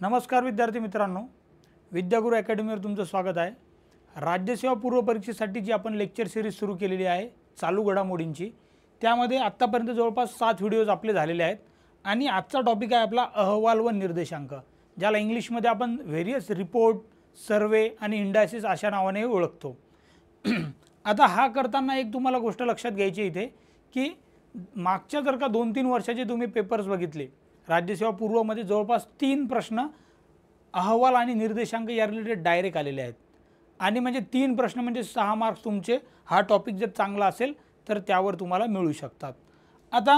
नमस्कार विद्यार्थी मित्रांनो, विद्यागुरु अकॅडमीवर तुमचं स्वागत आहे। राज्यसेवा पूर्व परीक्षेसाठी जी आपण लेक्चर सिरीज सुरू केलेली आहे चालू घडामोडींची, त्यामध्ये आत्तापर्यंत जवळपास 7 व्हिडिओज आपले झालेले आहेत आणि आजचा टॉपिक आहे आपला अहवाल व निर्देशांक, ज्याला इंग्लिशमध्ये आपण व्हेरियस रिपोर्ट, सर्वे आणि इंडायसिस अशा नावाने ओळखतो। आता हा करताना एक तुम्हाला गोष्ट लक्षात घ्यायची इथे की मागच्या जर का 2-3 वर्षाचे तुम्ही पेपर्स बघितले, राज्यसेवा पूर्वमध्ये जवळपास 3 प्रश्न अहवाल आणि निर्देशांक या रिलेटेड डायरेक्ट आलेले आहेत आणि म्हणजे 3 प्रश्न म्हणजे 6 मार्क्स तुमचे हा टॉपिक जर चांगला असेल तर त्यावर तुम्हाला मिळू शकतात। आता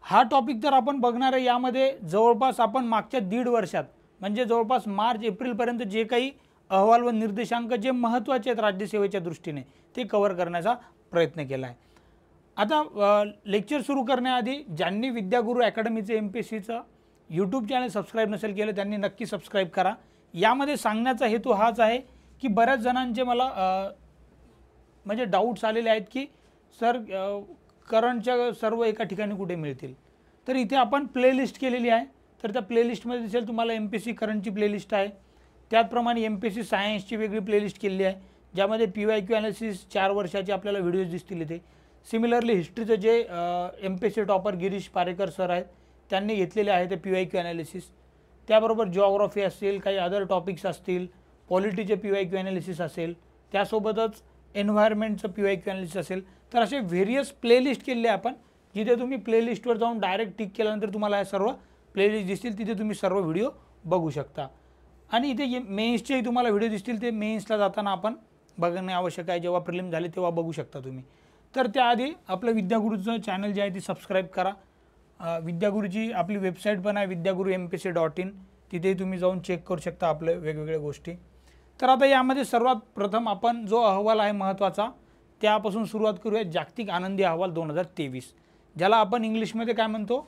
हा टॉपिक जर आपण बघणार आहे, यामध्ये जवळपास आपण मागच्या 1.5 वर्षात म्हणजे जवळपास मार्च-एप्रिल पर्यंत जे काही अहवाल व निर्देशांक जे महत्त्वाचे आहेत राज्यसेवेच्या दृष्टीने ते कव्हर करण्याचा प्रयत्न केला आहे। आता लेक्चर सुरू करण्याआधी ज्यांनी विद्यागुरु अकॅडमीचे एमपीएससीचा यूट्यूब चॅनल सबस्क्राइब नसेल केलं त्यांनी नक्की सबस्क्राइब करा। यामध्ये सांगण्याचा हेतू हाच आहे की बऱ्याच जणांचे मला म्हणजे डाऊट्स आलेले आहेत की सर करंटच्या सर्व एका ठिकाणी कुठे मिळतील, तर इथे आपण प्लेलिस्ट केलेली आहे। तर त्या प्लेलिस्टमध्ये दिसेल तुम्हाला एमपीएससी करंटची प्लेलिस्ट आहे, त्याचप्रमाणे एमपीएससी सायन्सची वेगळी प्लेलिस्ट केलेली आहे ज्यामध्ये पीवायक्यू ॲनालिसिस 4 वर्षाचे आपल्याला व्हिडिओज दिसतील इथे। सिमिलरली हिस्ट्रीचं जे MPSC topper Girish Parrikar sir आहेत त्यांनी घेतलेले आहे ते पीवायक्यू ॲनालिसिस, त्याबरोबर जिओग्राफी असेल, काही अदर टॉपिक्स असतील, पॉलिटीचे पीवायक्यू ॲनालिसिस असेल, त्यासोबतच एन्व्हायरमेंटचं पीवायक्यू ॲनालिसिस असेल। तर असे व्हेरियस प्लेलिस्ट केले आपण, जिथे तुम्ही प्लेलिस्टवर जाऊन डायरेक्ट टिक केल्यानंतर तुम्हाला हे सर्व प्लेलिस्ट दिसतील, तिथे तुम्ही सर्व व्हिडिओ बघू शकता। आणि इथे मेन्सचेही तुम्हाला व्हिडिओ दिसतील, ते मेन्सला जाताना आपण बघणे आवश्यक आहे, जेव्हा प्रिलिम झाले तेव्हा बघू शकता तुम्ही। तर त्याआधी आपलं विद्यागुरूचं चॅनल जे आहे ते सबस्क्राइब करा। विद्यागुरूची आपली वेबसाईट पण आहे vidyaguru.mpc.in, तिथेही तुम्ही जाऊन चेक करू शकता आपले वेगवेगळ्या गोष्टी। तर आता यामध्ये सर्वात प्रथम आपण जो अहवाल आहे महत्त्वाचा त्यापासून सुरुवात करूया। जागतिक आनंदी अहवाल 2023, ज्याला आपण इंग्लिशमध्ये काय म्हणतो,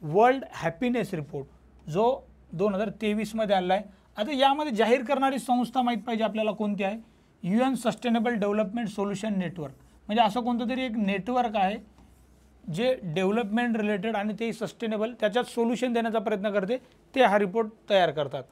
वर्ल्ड हॅपीनेस रिपोर्ट, जो 2023 मध्ये आला आहे। आता यामध्ये जाहीर करणारी संस्था माहीत पाहिजे आपल्याला कोणती आहे, UN sustainable development solution network, म्हणजे असं कोणतं तरी एक नेटवर्क आहे जे डेव्हलपमेंट रिलेटेड आणि ते सस्टेनेबल त्याच्यात सोल्युशन देण्याचा प्रयत्न करते, ते हा रिपोर्ट तयार करतात।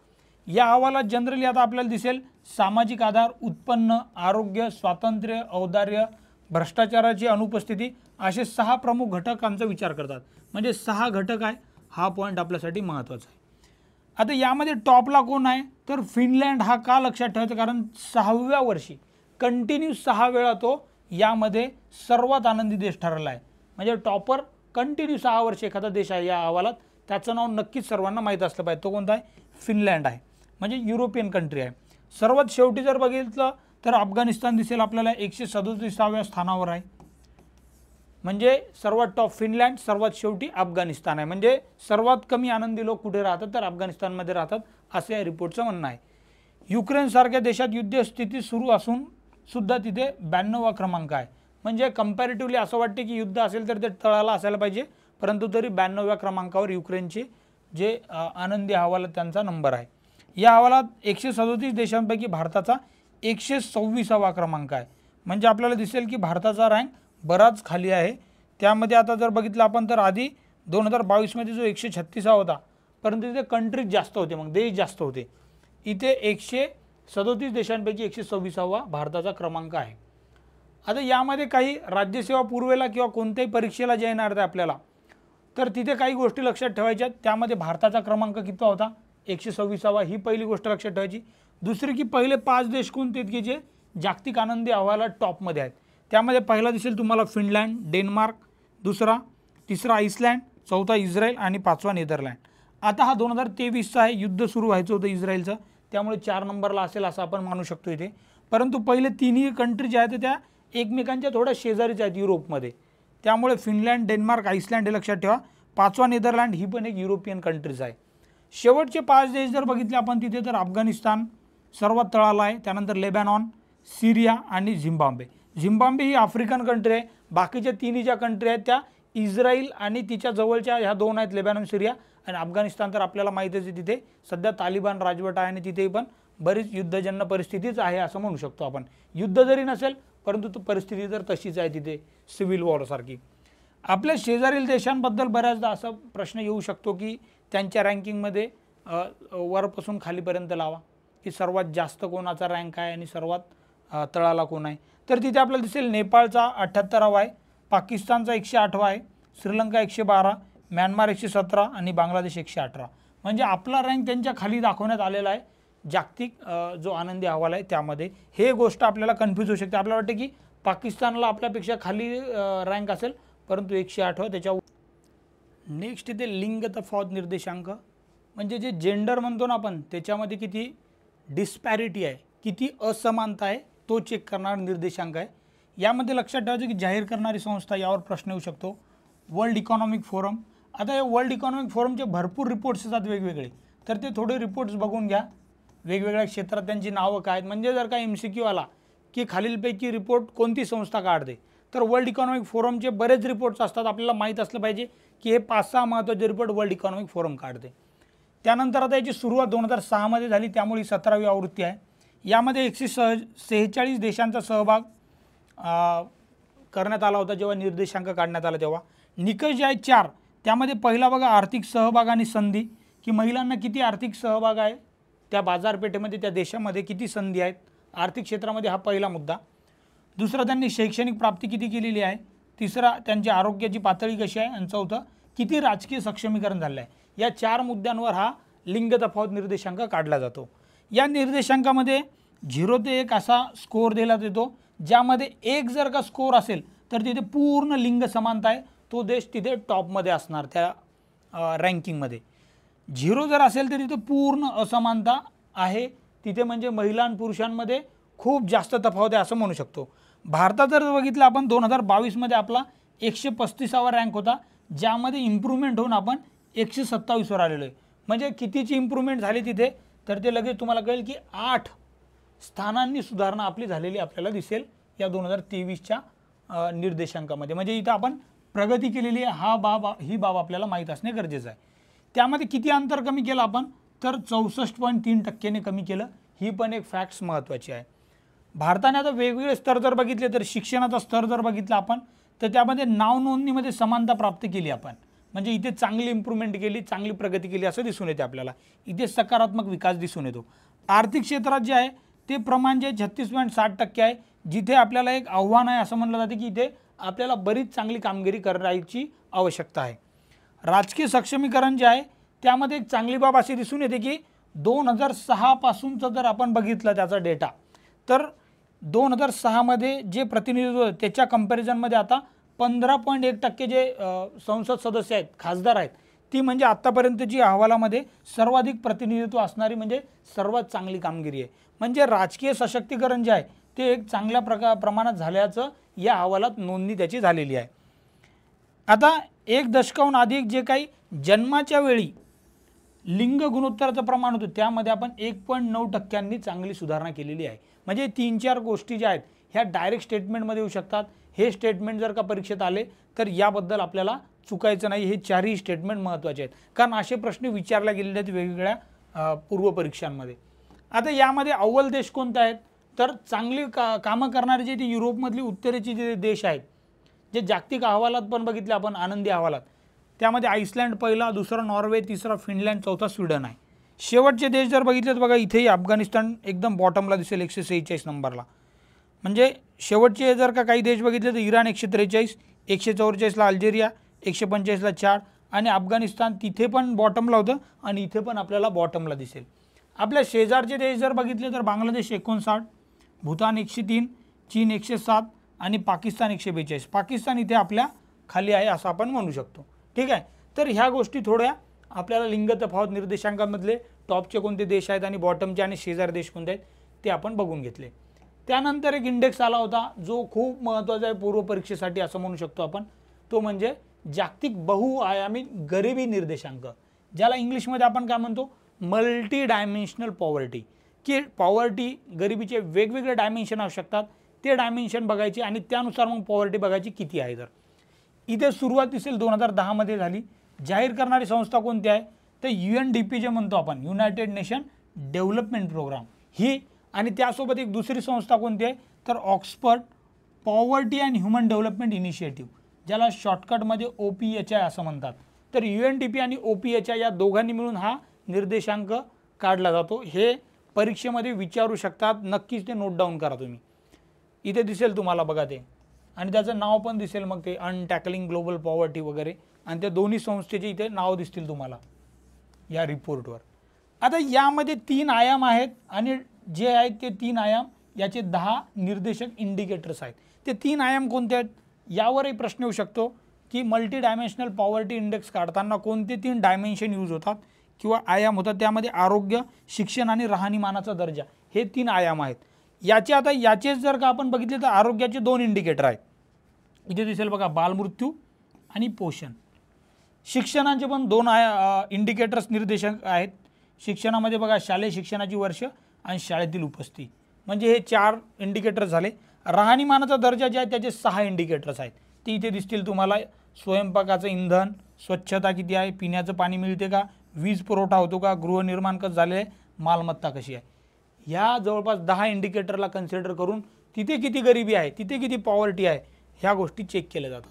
या अहवालात जनरली आता आपल्याला दिसेल सामाजिक आधार, उत्पन्न, आरोग्य, स्वातंत्र्य, औदार्य, भ्रष्टाचाराची अनुपस्थिती असे 6 प्रमुख घटकांचा विचार करतात, म्हणजे 6 घटक आहे। हा पॉईंट आपल्यासाठी महत्त्वाचा आहे। आता यामध्ये टॉपला कोण आहे तर फिनलँड। हा का लक्षात ठेवायचं, कारण 6व्या वर्षी कंटिन्यू 6 वेळा तो यामध्ये सर्वात आनंदी देश ठरला आहे। म्हणजे टॉपर कंटिन्यू 6 वर्ष एखादा देश आहे या अहवालात, त्याचं नाव नक्कीच सर्वांना माहीत असलं पाहिजे, तो कोणता आहे, फिनलँड आहे, म्हणजे युरोपियन कंट्री आहे। सर्वात शेवटी जर बघितलं तर अफगाणिस्तान दिसेल आपल्याला 137व्या स्थानावर आहे, म्हणजे सर्वात टॉप फिनलँड, सर्वात शेवटी अफगाणिस्तान आहे। म्हणजे सर्वात कमी आनंदी लोक कुठे राहतात तर अफगाणिस्तानमध्ये राहतात, असे या रिपोर्टचं म्हणणं आहे। युक्रेनसारख्या देशात युद्धस्थिती सुरू असून सुद्धा तिथे 92वा क्रमांक आहे, म्हणजे कंपॅरेटिव्हली असं वाटते की युद्ध असेल तर ते तळाला असायला पाहिजे, परंतु तरी 92व्या क्रमांकावर युक्रेनचे जे आनंदी अहवालात त्यांचा नंबर आहे। या अहवालात 137 देशांपैकी भारताचा 126वा क्रमांक आहे, म्हणजे आपल्याला दिसेल की भारताचा रँक बराच खाली आहे। त्यामध्ये आता जर बघितलं आपण तर आधी 2022 मध्ये जो 136 होता, परंतु तिथे कंट्रीज जास्त होते, मग देश जास्त होते। इथे 137 देशांपैकी 126वा भारताचा क्रमांक आहे। आता यामध्ये काही राज्यसेवा पूर्वेला किंवा कोणत्याही परीक्षेला जे येणार आहे आपल्याला, तर तिथे काही गोष्टी लक्षात ठेवायच्या। त्यामध्ये भारताचा क्रमांक किती होता, 126वा, ही पहिली गोष्ट लक्षात ठेवायची। दुसरी की पहिले 5 देश कोणते की जे जागतिक आनंदी अहवालात टॉपमध्ये आहेत, त्यामध्ये पहिला दिसेल तुम्हाला फिनलँड, डेन्मार्क, दुसरा, तिसरा आइसलँड, चौथा इस्रायल आणि 5वा नेदरलँड। आता हा 2023चा आहे, युद्ध सुरू व्हायचं होतं इस्रायलचं, त्यामुळे 4 नंबरला असेल असं आपण मानू शकतो इथे। परंतु पहिले 3ही कंट्री ज्या आहेत त्या एकमेकांच्या थोड्या शेजारीच आहेत युरोपमध्ये, त्यामुळे फिनलँड, डेन्मार्क, आइसलँड हे लक्षात ठेवा। 5वा नेदरलँड, ही पण एक युरोपियन कंट्रीज आहे। शेवटचे 5 देश जर बघितले आपण तिथे तर अफगाणिस्तान सर्वात तळाला आहे, त्यानंतर लेबॅनॉन, सिरिया आणि झिम्बाब्वे। झिम्बाब्वे ही आफ्रिकन कंट्री आहे। बाकीच्या 3ही ज्या कंट्री आहेत त्या इस्रायल आणि तिच्या जवळच्या ह्या 2 आहेत, लेबॅनॉन, सिरिया, आणि अफगाणिस्तान तर आपल्याला माहितीच आहे तिथे सध्या तालिबान राजवट आहे आणि तिथेही पण बरीच युद्धजन्य परिस्थितीच आहे असं म्हणू शकतो आपण। युद्ध जरी नसेल परंतु परिस्थिती तर तशीच आहे तिथे, सिव्हिल वॉरसारखी। आपल्या शेजारील देशांबद्दल बऱ्याचदा असा प्रश्न येऊ शकतो की त्यांच्या रँकिंगमध्ये वरपासून खालीपर्यंत लावा की सर्वात जास्त कोणाचा रँक आहे आणि सर्वात तळाला कोण आहे. तर तिथे आपल्याला दिसेल नेपाळचा 78वा आहे, पाकिस्तानचा 108वा आहे, श्रीलंका 112, म्यानमार 117 आणि बांगलादेश 118. म्हणजे आपला रँक त्यांच्या खाली दाखवण्यात आलेला आहे जागतिक जो आनंदी अहवाल आहे त्यामध्ये. हे गोष्ट आपल्याला कन्फ्यूज होऊ शकते. आपल्याला वाटते की पाकिस्तानला आपल्यापेक्षा खाली रँक असेल, परंतु 108 त्याच्या. नेक्स्ट इथे लिंग तफावत निर्देशांक, म्हणजे जे जेंडर म्हणतो ना आपण, त्याच्यामध्ये किती डिस्पॅरिटी आहे, किती असमानता आहे तो चेक करणारा निर्देशांक आहे. यामध्ये लक्षात ठेवायचं की जाहीर करणारी संस्था, यावर प्रश्न येऊ शकतो. World economic forum. आता या वर्ल्ड इकॉनॉमिक फोरमचे भरपूर रिपोर्ट्स येतात वेगवेगळे, तर ते थोडे रिपोर्ट्स बघून घ्या. वेगवेगळ्या क्षेत्रात त्यांची नावं काय आहेत. म्हणजे जर का MCQ आला की खालीलपैकी रिपोर्ट कोणती संस्था काढते, तर वर्ल्ड इकॉनॉमिक फोरमचे बरेच रिपोर्ट्स असतात. आपल्याला माहीत असलं पाहिजे की हे 5-6 महत्त्वाचे रिपोर्ट वर्ल्ड इकॉनॉमिक फोरम काढते. त्यानंतर आता याची सुरुवात 2006 मध्ये झाली, त्यामुळे 17वी आवृत्ती आहे. यामध्ये 146 देशांचा सहभाग करण्यात आला होता जेव्हा निर्देशांक काढण्यात आला तेव्हा. निकष जे आहेत 4, त्यामध्ये पहिला बघा आर्थिक सहभाग आणि संधी, की महिलांना किती आर्थिक सहभाग आहे त्या बाजारपेठेमध्ये, त्या देशामध्ये किती संधी आहेत आर्थिक क्षेत्रामध्ये, हा पहिला मुद्दा. दुसरा, त्यांनी शैक्षणिक प्राप्ती किती केलेली आहे. तिसरा, त्यांची आरोग्याची पातळी कशी आहे. आणि चौथं, किती राजकीय सक्षमीकरण झालं आहे. या 4 मुद्द्यांवर हा लिंग तफावत निर्देशांक काढला जातो. या निर्देशांकामध्ये 0 ते 1 असा स्कोअर दिला जातो, ज्यामध्ये 1 जर का स्कोअर असेल तर तिथे पूर्ण लिंग समानता आहे, तो देश तिथे टॉपमध्ये असणार त्या रँकिंगमध्ये. 0 जर असेल तर तिथे पूर्ण असमानता आहे, तिथे म्हणजे महिला आणि पुरुषांमध्ये खूप जास्त तफावत आहे असं म्हणू शकतो. भारतात जर बघितलं आपण 2022 मध्ये आपला 135वा रँक होता, ज्यामध्ये इम्प्रूव्हमेंट होऊन आपण 127 वर आलेलो आहे. म्हणजे कितीची इम्प्रूव्हमेंट झाली तिथे, तर ते लगेच तुम्हाला कळेल की 8 स्थानांनी सुधारणा आपली झालेली आपल्याला दिसेल या 2023च्या निर्देशांकामध्ये. म्हणजे इथं आपण प्रगती केलेली आहे, ही बाब आपल्याला माहीत असणे गरजेचं आहे. त्यामध्ये किती अंतर कमी केलं आपण, तर 64.3% कमी केलं. ही पण एक फॅक्ट्स महत्त्वाची आहे. भारताने आता वेगवेगळे स्तर जर बघितले, तर शिक्षणाचा स्तर जर बघितला आपण, तर त्यामध्ये नाव नोंदणीमध्ये समानता प्राप्त केली आपण. म्हणजे इथे चांगली इम्प्रूव्हमेंट केली, चांगली प्रगती केली असं दिसून येते आपल्याला. इथे सकारात्मक विकास दिसून येतो. आर्थिक क्षेत्रात जे आहे ते प्रमाण जे 36.60% आहे, जिथे आपल्याला एक आव्हान आहे असं म्हणलं जाते की इथे आपल्याला बरीच चांगली कामगिरी करायची आवश्यकता आहे. राजकीय सक्षमीकरण जे आहे त्यामध्ये एक चांगली बाब अशी दिसून येते की 2006 पासूनचं जर आपण बघितलं त्याचा डेटा, तर 2006 मध्ये जे प्रतिनिधित्व त्याच्या कंपॅरिझनमध्ये आता 15.1% जे संसद सदस्य आहेत, खासदार आहेत, ती म्हणजे आत्तापर्यंतची अहवालामध्ये सर्वाधिक प्रतिनिधित्व असणारी म्हणजे सर्वात चांगली कामगिरी आहे. म्हणजे राजकीय सशक्तीकरण जे आहे ते एक चांगल्या प्रमाणात झाल्याचं या अहवालात नोंदणी त्याची झालेली आहे. आता 1 दशकाहून अधिक जे काही जन्माच्या वेळी लिंग गुणोत्तराचं प्रमाण होतं, त्यामध्ये आपण 1.9% चांगली सुधारणा केलेली आहे. म्हणजे 3-4 गोष्टी ज्या आहेत ह्या डायरेक्ट स्टेटमेंटमध्ये येऊ शकतात. हे स्टेटमेंट जर का परीक्षेत आले तर याबद्दल आपल्याला चुकायचं नाही. हे 4ही स्टेटमेंट महत्त्वाचे आहेत, कारण असे प्रश्न विचारले गेलेले आहेत वेगवेगळ्या पूर्व परीक्षांमध्ये. आता यामध्ये अव्वल देश कोणते आहेत, तर चांगली कामं करणारे जे ते युरोपमधली उत्तरेचे जे देश आहेत, जे जागतिक अहवालात पण बघितले आपण आनंदी अहवालात, त्यामध्ये आईसलँड पहिला, दुसरा नॉर्वे, तिसरा फिनलँड, चौथा स्वीडन आहे. शेवटचे देश जर बघितले तर बघा इथेही अफगाणिस्तान एकदम बॉटमला दिसेल 146 नंबरला. म्हणजे शेवटचे जर का काही देश बघितले तर इराण 143, 144ला अल्जेरिया, 145ला चाड आणि अफगाणिस्तान तिथे पण बॉटमला होतं आणि इथे पण आपल्याला बॉटमला दिसेल. आपल्या शेजारचे देश जर बघितले तर बांगलादेश 59, भूतान 103, चीन 107 आणि पाकिस्तान 142. पाकिस्तान इथे आपल्या खाली आहे असं आपण म्हणू शकतो. ठीक आहे. तर ह्या गोष्टी थोड्या आपल्याला लिंग तफावत निर्देशांकामधले टॉपचे कोणते देश आहेत आणि बॉटमचे आणि शेजारी देश कोणते आहेत ते आपण बघून घेतले. त्यानंतर एक इंडेक्स आला होता जो खूप महत्त्वाचा आहे पूर्व परीक्षेसाठी असं म्हणू शकतो आपण. तो म्हणजे जागतिक बहुआयामी गरिबी निर्देशांक, ज्याला इंग्लिशमध्ये आपण काय म्हणतो, मल्टी डायमेन्शनल पॉवर्टी. की पॉवर्टी गरिबीचे वेगवेगळे डायमेन्शन असू शकतात, ते डायमेन्शन बघायचे आणि त्यानुसार मग पॉवर्टी बघायची किती आहे. तर इथे सुरुवात दिसेल 2010 मध्ये झाली. जाहीर करणारी संस्था कोणती आहे, तर UNDP जे म्हणतो आपण, युनायटेड नेशन डेव्हलपमेंट प्रोग्राम ही. आणि त्यासोबत एक दुसरी संस्था कोणती आहे, तर Oxford poverty and human development initiative, ज्याला शॉर्टकटमध्ये OPHI असं म्हणतात. तर UNDP आणि OPHI या दोघांनी मिळून हा निर्देशांक काढला जातो। हे परीक्षेमध्ये विचारू शकतात, नक्कीच ते नोट डाऊन करा तुम्ही। इथे दिसेल तुम्हाला बघा ते, आणि त्याचं नाव पण दिसेल मग ते अनटॅकलिंग ग्लोबल पॉवर्टी वगैरे, आणि त्या दोन्ही संस्थेचे इथे नाव दिसतील तुम्हाला या रिपोर्टवर। आता यामध्ये 3 आयाम आहेत आणि जे आहेत ते 3 आयाम याचे 10 निर्देशक इंडिकेटर्स आहेत। ते 3 आयाम कोणते आहेत यावरही प्रश्न येऊ शकतो की मल्टी डायमेन्शनल पॉवर्टी इंडेक्स काढताना कोणते 3 डायमेन्शन यूज होतात किंवा आयाम होतात। त्यामध्ये आरोग्य, शिक्षण आणि राहणीमानाचा दर्जा हे 3 आयाम आहेत। याचेच जर का आपण बघितले तर आरोग्याचे 2 इंडिकेटर आहेत, इथे दिसेल बघा बालमृत्यू आणि पोषण। शिक्षणाचे पण 2 इंडिकेटर्स निर्देशक आहेत। शिक्षणामध्ये बघा शालेय शिक्षणाची वर्ष आणि शाळेतील उपस्थिती, म्हणजे हे 4 इंडिकेटर्स झाले। राहणीमानाचा दर्जा जे आहे त्याचे 6 इंडिकेटर्स आहेत, ते इथे दिसतील तुम्हाला। स्वयंपाकाचं इंधन, स्वच्छता किती आहे, पिण्याचं पाणी मिळते का, वीज पुरवठा होतो का, गृहनिर्माण कसं झाले आहे, मालमत्ता कशी आहे। ह्या जवळपास 10 इंडिकेटरला कन्सिडर करून तिथे किती गरिबी आहे, तिथे किती पॉवर्टी आहे, ह्या गोष्टी चेक केल्या जातात।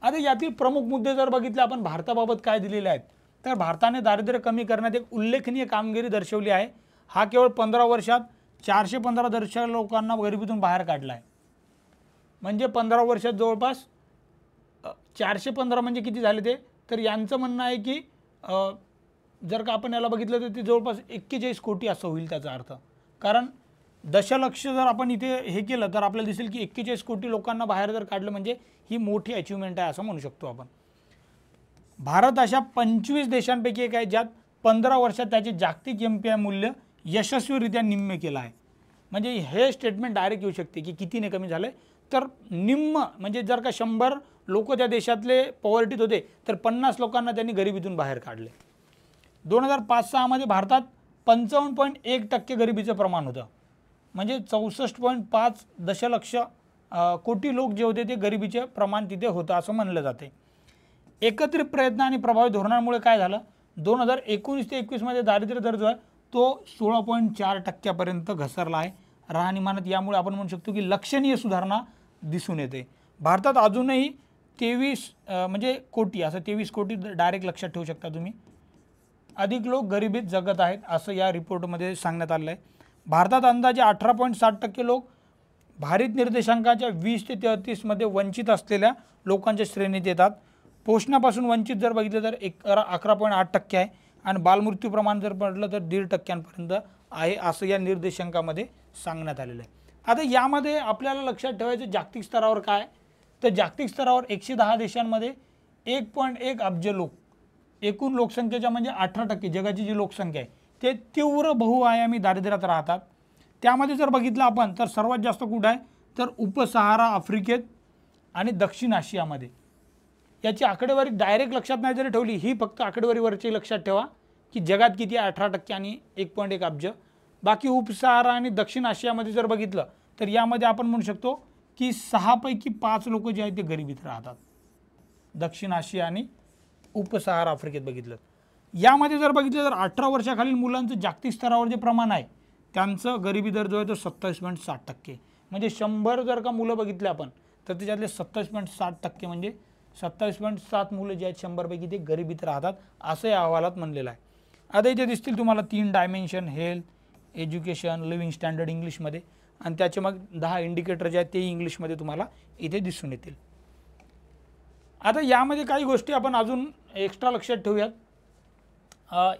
आता यातील प्रमुख मुद्दे जर बघितले आपण भारताबाबत काय दिलेले आहेत, तर भारताने दारिद्र्य कमी करण्यात एक उल्लेखनीय कामगिरी दर्शवली आहे। हा केवळ 15 वर्षात 415 दशलक्ष लोकांना गरिबीतून बाहेर काढला आहे। म्हणजे 15 वर्षात जवळपास 415 म्हणजे किती झाले ते, तर यांचं म्हणणं आहे की जर का आपण याला बघितलं तर ते जवळपास 41 कोटी असं होईल त्याचा अर्थ। कारण दशलक्ष जर आपण इथे हे केलं तर आपल्याला दिसेल की 41 कोटी लोकांना बाहेर जर काढलं म्हणजे ही मोठी अचीवमेंट आहे असं म्हणू शकतो आपण। भारत अशा 25 देशांपैकी एक आहे ज्यात 15 वर्षात त्याचे जागतिक MPI मूल्य यशस्वीरित्या निम्मे केलं आहे। म्हणजे हे स्टेटमेंट डायरेक्ट येऊ शकते की कितीने कमी झाले, तर निम्म म्हणजे जर का 100 लोक त्या देशातले पॉवर्टीत होते तर 50 लोकांना त्यांनी गरिबीतून बाहेर काढले। 2005-06 मध्ये भारतात 55.1% गरिबीचं प्रमाण होतं, म्हणजे 64.5 दशलक्ष कोटी लोक जे होते ते गरिबीचे प्रमाण तिथे होतं असं म्हणलं जाते। एकत्रित प्रयत्न आणि प्रभावी धोरणांमुळे काय झालं, 2019 ते 21 मध्ये दारिद्र्य दर जो आहे तो 16.4% पर्यंत घसरला आहे। राहणीमानात यामुळे आपण म्हणू शकतो की लक्षणीय सुधारणा दिसून येते। भारतात अजूनही 23 म्हणजे कोटी, असं 23 कोटी डायरेक्ट लक्षात ठेवू शकता तुम्ही, अधिक लोक गरिबीत जगत आहेत असं या रिपोर्टमध्ये सांगण्यात आलं आहे। भारतात अंदाजे 18.7% लोक भारित निर्देशांकाच्या 20 ते 33 मध्ये वंचित असलेल्या लोकांच्या श्रेणीत येतात। पोषणापासून वंचित जर बघितलं तर 11.8% आहे आणि बालमृत्यू प्रमाण जर पडलं तर 1.5% आहे असं या निर्देशांकामध्ये सांगण्यात आलेलं आहे। आता यामध्ये आपल्याला लक्षात ठेवायचं जागतिक स्तरावर काय, तर जागतिक स्तरावर 110 देशांमध्ये 1.1 अब्ज लोक एकूण लोकसंख्येच्या म्हणजे 18% जगाची जी लोकसंख्या आहे ते तीव्र बहुआयामी दारिद्र्यात राहतात। त्यामध्ये जर बघितलं आपण तर सर्वात जास्त कुठं आहे, तर उपसहारा आफ्रिकेत आणि दक्षिण आशियामध्ये। याची आकडेवारी डायरेक्ट लक्षात नाही जरी ठेवली, ही फक्त आकडेवारीवरची लक्षात ठेवा की जगात किती आहे 18% आणि 1.1 अब्ज। बाकी उपसहारा आणि दक्षिण आशियामध्ये जर बघितलं तर यामध्ये आपण म्हणू शकतो की 6 पैकी 5 लोक जे आहेत ते गरिबीत राहतात, दक्षिण आशिया आणि उपसहारा आफ्रिकेत बघितलं। यामध्ये जर बघितलं तर 18 वर्षाखालील मुलांचं जागतिक स्तरावर जे प्रमाण आहे त्यांचं गरिबी दर जो आहे तो 27.7%, म्हणजे 100 जर का मुलं बघितले आपण तर त्याच्यातले 27.7% म्हणजे 27.7 मुलं जे आहेत 100 पैकी ते गरिबीत राहतात असं या अहवालात म्हणलेलं आहे। आता इथे दिसतील तुम्हाला 3 dimension, health, education, living standard इंग्लिशमध्ये, आणि त्याचे मग 10 इंडिकेटर जे आहेत ते इंग्लिशमध्ये तुम्हाला इथे दिसून येतील। आता यामध्ये काही गोष्टी आपण अजून एक्स्ट्रा लक्षात ठेवूयात,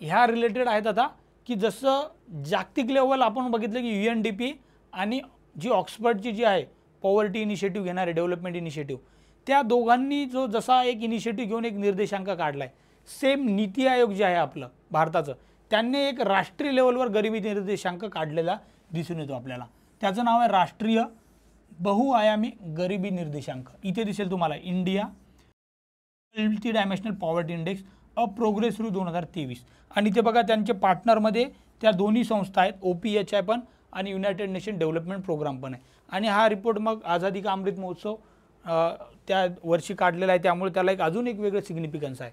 ह्या रिलेटेड आहेत आता की जसं जागतिक लेवल आपण बघितलं की UNDP आणि जी ऑक्सफर्डची जी आहे पॉवर्टी इनिशिएटिव्ह घेणारे डेव्हलपमेंट इनिशिएटिव्ह, त्या दोघांनी जो जसा एक इनिशिएटिव्ह घेऊन एक निर्देशांक काढला आहे, सेम नीती आयोग जे आहे आपलं भारताचं त्यांनी एक राष्ट्रीय लेवलवर गरिबी निर्देशांक काढलेला दिसून येतो आपल्याला। त्याचं नाव आहे राष्ट्रीय बहुआयामी गरिबी निर्देशांक। इथे दिसेल तुम्हाला India multi dimensional poverty index a progress through 2023, आणि इथे बघा त्यांचे पार्टनरमध्ये त्या दोन्ही संस्था आहेत, OPHI पण आणि युनायटेड नेशन डेव्हलपमेंट प्रोग्राम पण आहे। आणि हा रिपोर्ट मग आझादी का अमृत महोत्सव त्या वर्षी काढलेला आहे, त्यामुळे त्याला एक अजून एक वेगळं सिग्निफिकन्स आहे।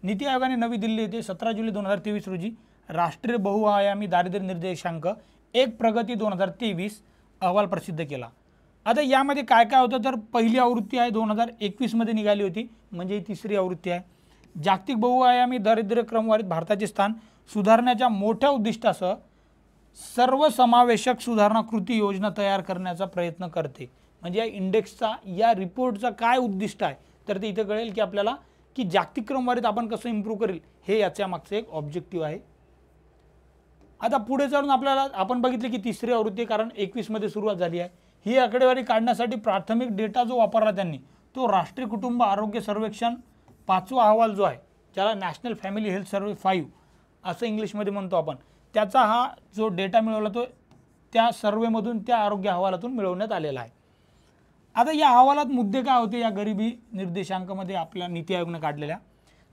नीती आयोगाने नवी दिल्ली येथे 17 जुलै 2023 रोजी राष्ट्रीय बहुआयामी दारिद्र्य निर्देशांक एक प्रगती 2023 अहवाल प्रसिद्ध केला। आता यामध्ये काय काय होतं, तर पहिली आवृत्ती आहे 2021 मध्ये निघाली होती, म्हणजे ही तिसरी आवृत्ती आहे। जागतिक बहुआयामी दारिद्र्य क्रमवारीत भारताचे स्थान सुधारण्याच्या मोठ्या उद्दिष्टासह सर्वसमावेशक सुधारणा कृती योजना तयार करण्याचा प्रयत्न करते। म्हणजे या इंडेक्सचा, या रिपोर्टचा काय उद्दिष्ट आहे तर ते इथे कळेल की आपल्याला की जागतिक क्रमवारीत आपण कसं इम्प्रूव्ह करेल, हे याच्या मागचं एक ऑब्जेक्टिव्ह आहे। आता पुढे चालून आपल्याला आपण बघितले की तिसरी आवृत्ती, कारण 21 मध्ये सुरुवात झाली आहे। ही आकडेवारी काढण्यासाठी प्राथमिक डेटा जो वापरला त्यांनी तो राष्ट्रीय कुटुंब आरोग्य सर्वेक्षण 5वा अहवाल जो आहे, ज्याला नॅशनल फॅमिली हेल्थ सर्वे 5 असं इंग्लिशमध्ये म्हणतो आपण, त्याचा हा जो डेटा मिळवला तो त्या सर्वेमधून, त्या आरोग्य अहवालातून मिळवण्यात आलेला आहे। आता या अहवालात मुद्दे काय होते या गरिबी निर्देशांकामध्ये आपल्या नीती आयोगाने काढलेल्या,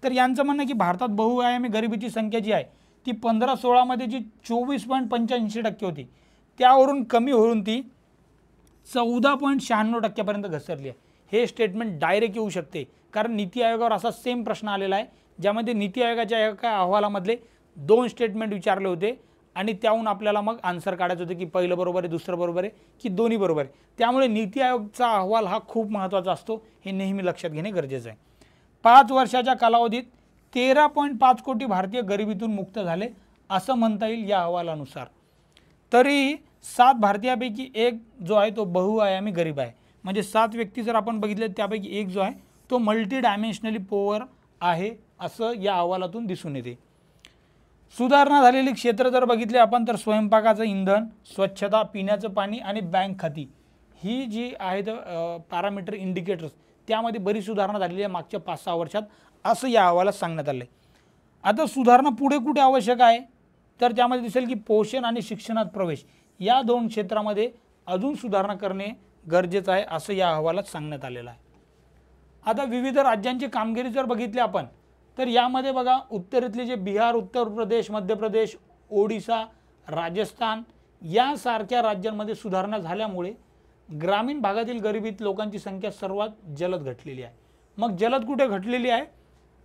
तर यांचं म्हणणं की भारतात बहुआयामी गरिबीची संख्या जी आहे ती 15-16 मध्ये जी 24.85% होती त्यावरून कमी होऊन ती 14.96% पर्यंत घसरली आहे। हे स्टेटमेंट डायरेक्ट येऊ शकते, कारण नीती आयोगावर असा सेम प्रश्न आलेला आहे, ज्यामध्ये नीती आयोगाच्या एका अहवालामधले 2 स्टेटमेंट विचारले होते आणि त्याहून आपल्याला मग आन्सर काढायचं होतं की पहिलं बरोबर आहे, दुसरं बरोबर आहे की दोन्ही बरोबर आहे। त्यामुळे नीती आयोगचा अहवाल हा खूप महत्त्वाचा असतो, हे नेहमी लक्षात घेणे गरजेचं आहे। 5 वर्षाच्या कालावधीत 13.5 कोटी भारतीय गरिबीतून मुक्त झाले असं म्हणता येईल या अहवालानुसार। तरी 7 भारतीयांपैकी एक जो आहे तो बहुआयामी गरीब आहे। म्हणजे 7 व्यक्ती जर आपण बघितले त्यापैकी एक जो आहे तो मल्टी डायमेन्शनली पोअर आहे असं या अहवालातून दिसून येते। सुधारणा झालेली क्षेत्र जर बघितले आपण तर स्वयंपाकाचं इंधन, स्वच्छता, पिण्याचं पाणी आणि बँक खाती ही जी आहेत पॅरामीटर इंडिकेटर्स, त्यामध्ये बरीच सुधारणा झालेली आहे मागच्या 5-6 वर्षात असं या अहवालात सांगण्यात आलं आहे। आता सुधारणा पुढे कुठे आवश्यक आहे तर त्यामध्ये दिसेल की पोषण आणि शिक्षणात प्रवेश या 2 क्षेत्रामध्ये अजून सुधारणा करणे गरजेचं आहे असं या अहवालात सांगण्यात आलेलं आहे। आता विविध राज्यांची कामगिरी जर बघितली आपण तर यामध्ये बघा उत्तरेतले जे बिहार, उत्तर प्रदेश, मध्य प्रदेश, ओडिशा, राजस्थान यासारख्या राज्यांमध्ये सुधारणा झाल्यामुळे ग्रामीण भागातील गरिबीत लोकांची संख्या सर्वात जलद घटलेली आहे। मग जलद कुठे घटलेली आहे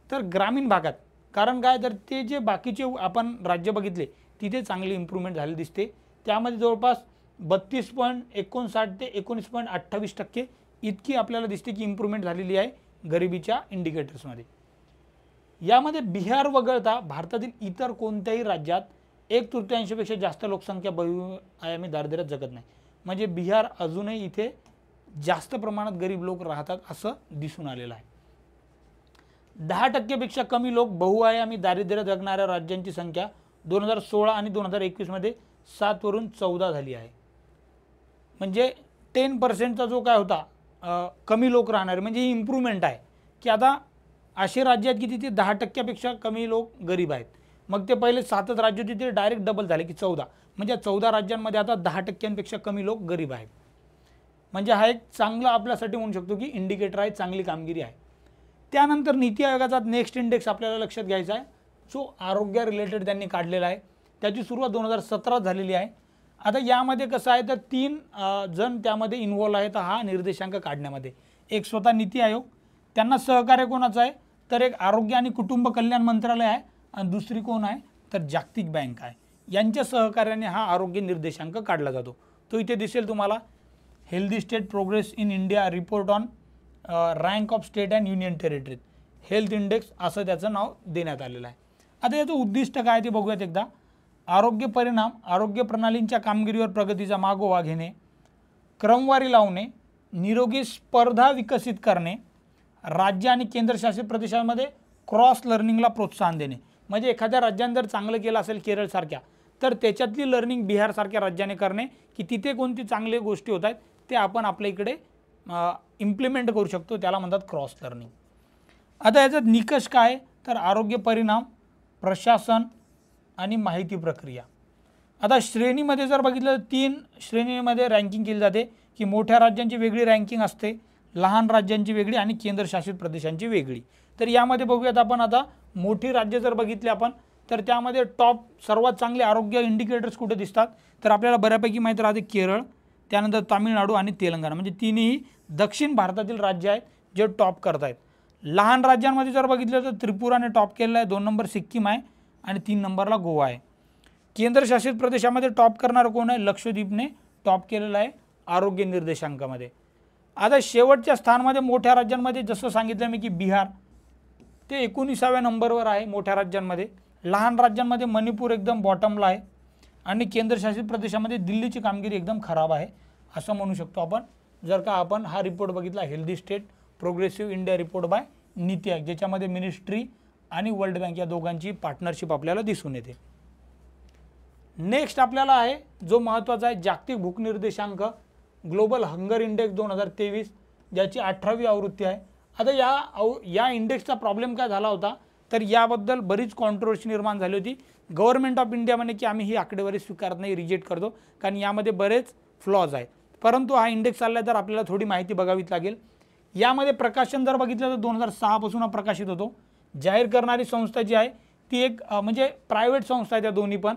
तर ग्रामीण भागात, कारण काय तर ते जे बाकीचे आपण राज्य बघितले तिथे चांगली इम्प्रूव्हमेंट झाली दिसते। त्यामध्ये जवळपास 32.59 ते 19.28% इतकी आपल्याला दिसते की इम्प्रूव्हमेंट झालेली आहे गरिबीच्या इंडिकेटर्समध्ये। यामध्ये बिहार वगळता भारतातील इतर कोणत्याही राज्यात 1/3पेक्षा जास्त लोकसंख्या बहुआयामी दारिद्र्यात जगत नाही। म्हणजे बिहार अजूनही इथे जास्त प्रमाणात गरीब लोक राहतात असं दिसून आलेलं आहे। 10% पेक्षा कमी लोक बहुआयामी दारिद्र्यात जगणाऱ्या राज्यांची संख्या 2016 आणि 2021 मध्ये 7 वरून 14 झाली आहे। म्हणजे 10% जो काय होता कमी लोक राहणारे, म्हणजे ही इम्प्रूव्हमेंट आहे की आता असे राज्य आहेत की तिथे 10% पेक्षा कमी लोक गरीब आहेत। मग ते पहिले 7च राज्य होते ते डायरेक्ट डबल झाले की 14, म्हणजे 14 राज्यांमध्ये आता 10%पेक्षा कमी लोक गरीब आहेत। म्हणजे हा एक चांगला आपल्यासाठी म्हणू शकतो की इंडिकेटर आहे, चांगली कामगिरी आहे। त्यानंतर नीती आयोगाचा नेक्स्ट इंडेक्स आपल्याला लक्षात घ्यायचा आहे, जो आरोग्य रिलेटेड त्यांनी काढलेला आहे। त्याची सुरुवात 2017 झालेली आहे। आता यामध्ये कसं आहे तर 3 जण त्यामध्ये इन्व्हॉल्व आहेत हा निर्देशांक काढण्यामध्ये। एक स्वतः नीती आयोग, त्यांना सहकार्य कोणाचं आहे तर एक आरोग्य आणि कुटुंब कल्याण मंत्रालय आहे आणि दुसरी कोण आहे तर जागतिक बँक आहे। यांच्या सहकार्याने हा आरोग्य निर्देशांक काढला जातो। तो इथे दिसेल तुम्हाला, healthy state progress in India report on rank of state and union territories health index असं त्याचं नाव देण्यात आलेलं आहे। आता याचं उद्दिष्ट काय ते बघूयात एकदा। आरोग्य परिणाम, आरोग्य प्रणालींच्या कामगिरीवर प्रगतीचा मागोवा घेणे, क्रमवारी लावणे, निरोगी स्पर्धा विकसित करणे, राज्य आणि केंद्रशासित प्रदेशांमध्ये क्रॉस लर्निंगला प्रोत्साहन देणे। म्हणजे एखाद्या राज्याने जर चांगलं केलं असेल केरळसारख्या तर त्याच्यातली लर्निंग बिहारसारख्या राज्याने करणे की तिथे कोणती चांगल्या गोष्टी होत आहेत ते आपण आपल्या इकडे इम्प्लिमेंट करू शकतो, त्याला म्हणतात क्रॉस लर्निंग। आता याचा निकष काय तर आरोग्य परिणाम, प्रशासन आणि माहिती प्रक्रिया। आता श्रेणीमध्ये जर बघितलं तर 3 श्रेणीमध्ये रँकिंग केली जाते की मोठ्या राज्यांची वेगळी रँकिंग असते, लहान राज्यांची वेगळी आणि केंद्रशासित प्रदेशांची वेगळी। तर यामध्ये बघूयात आपण आता मोठी राज्य जर बघितली आपण तर त्यामध्ये टॉप सर्वात चांगले आरोग्य इंडिकेटर्स कुठे दिसतात तर आपल्याला बऱ्यापैकी माहिती राहते केरळ, त्यानंतर तामिळनाडू आणि तेलंगणा, म्हणजे तिन्ही दक्षिण भारतातील राज्य आहेत जे टॉप करत आहेत। लहान राज्यांमध्ये जर बघितलं तर त्रिपुराने टॉप केलेला आहे, 2 नंबर सिक्कीम आहे आणि 3 नंबरला गोवा आहे। केंद्रशासित प्रदेशामध्ये टॉप करणारं कोण आहे, लक्षद्वीपने टॉप केलेलं आहे आरोग्य निर्देशांकामध्ये। आता शेवटच्या स्थानामध्ये मोठ्या राज्यांमध्ये जसं सांगितलं मी की बिहार ते 19व्या नंबरवर आहे मोठ्या राज्यांमध्ये लहान राज्यांमध्ये मणिपूर एकदम बॉटमला आहे आणि केंद्रशासित प्रदेशामध्ये दिल्लीची कामगिरी एकदम खराब आहे असं म्हणू शकतो आपण, जर का आपण हा रिपोर्ट बघितला healthy state progressive India report by NITI Aayog, ज्याच्यामध्ये मिनिस्ट्री आणि वर्ल्ड बँक या दोघांची पार्टनरशिप आपल्याला दिसून येते. नेक्स्ट आपल्याला आहे जो महत्त्वाचा आहे जागतिक भूक निर्देशांक ग्लोबल हंगर इंडेक्स 2023, ज्याची 18वी आवृत्ती आहे. आता या इंडेक्सचा प्रॉब्लेम काय झाला होता तर याबद्दल बरीच कॉन्ट्रोवर्सी निर्माण झाली होती. गव्हर्नमेंट ऑफ इंडिया म्हणे की आम्ही ही आकडेवारी स्वीकारत नाही, रिजेक्ट करतो, कारण यामध्ये बरेच फ्लॉज आहेत. परंतु हा इंडेक्स चालला तर आपल्याला थोडी माहिती बघावीच लागेल. यामध्ये प्रकाशन जर बघितलं तर 2006 पासून हा प्रकाशित होतो. जाहीर करणारी संस्था जी आहे ती एक म्हणजे प्रायव्हेट संस्था आहे, त्या दोन्ही पण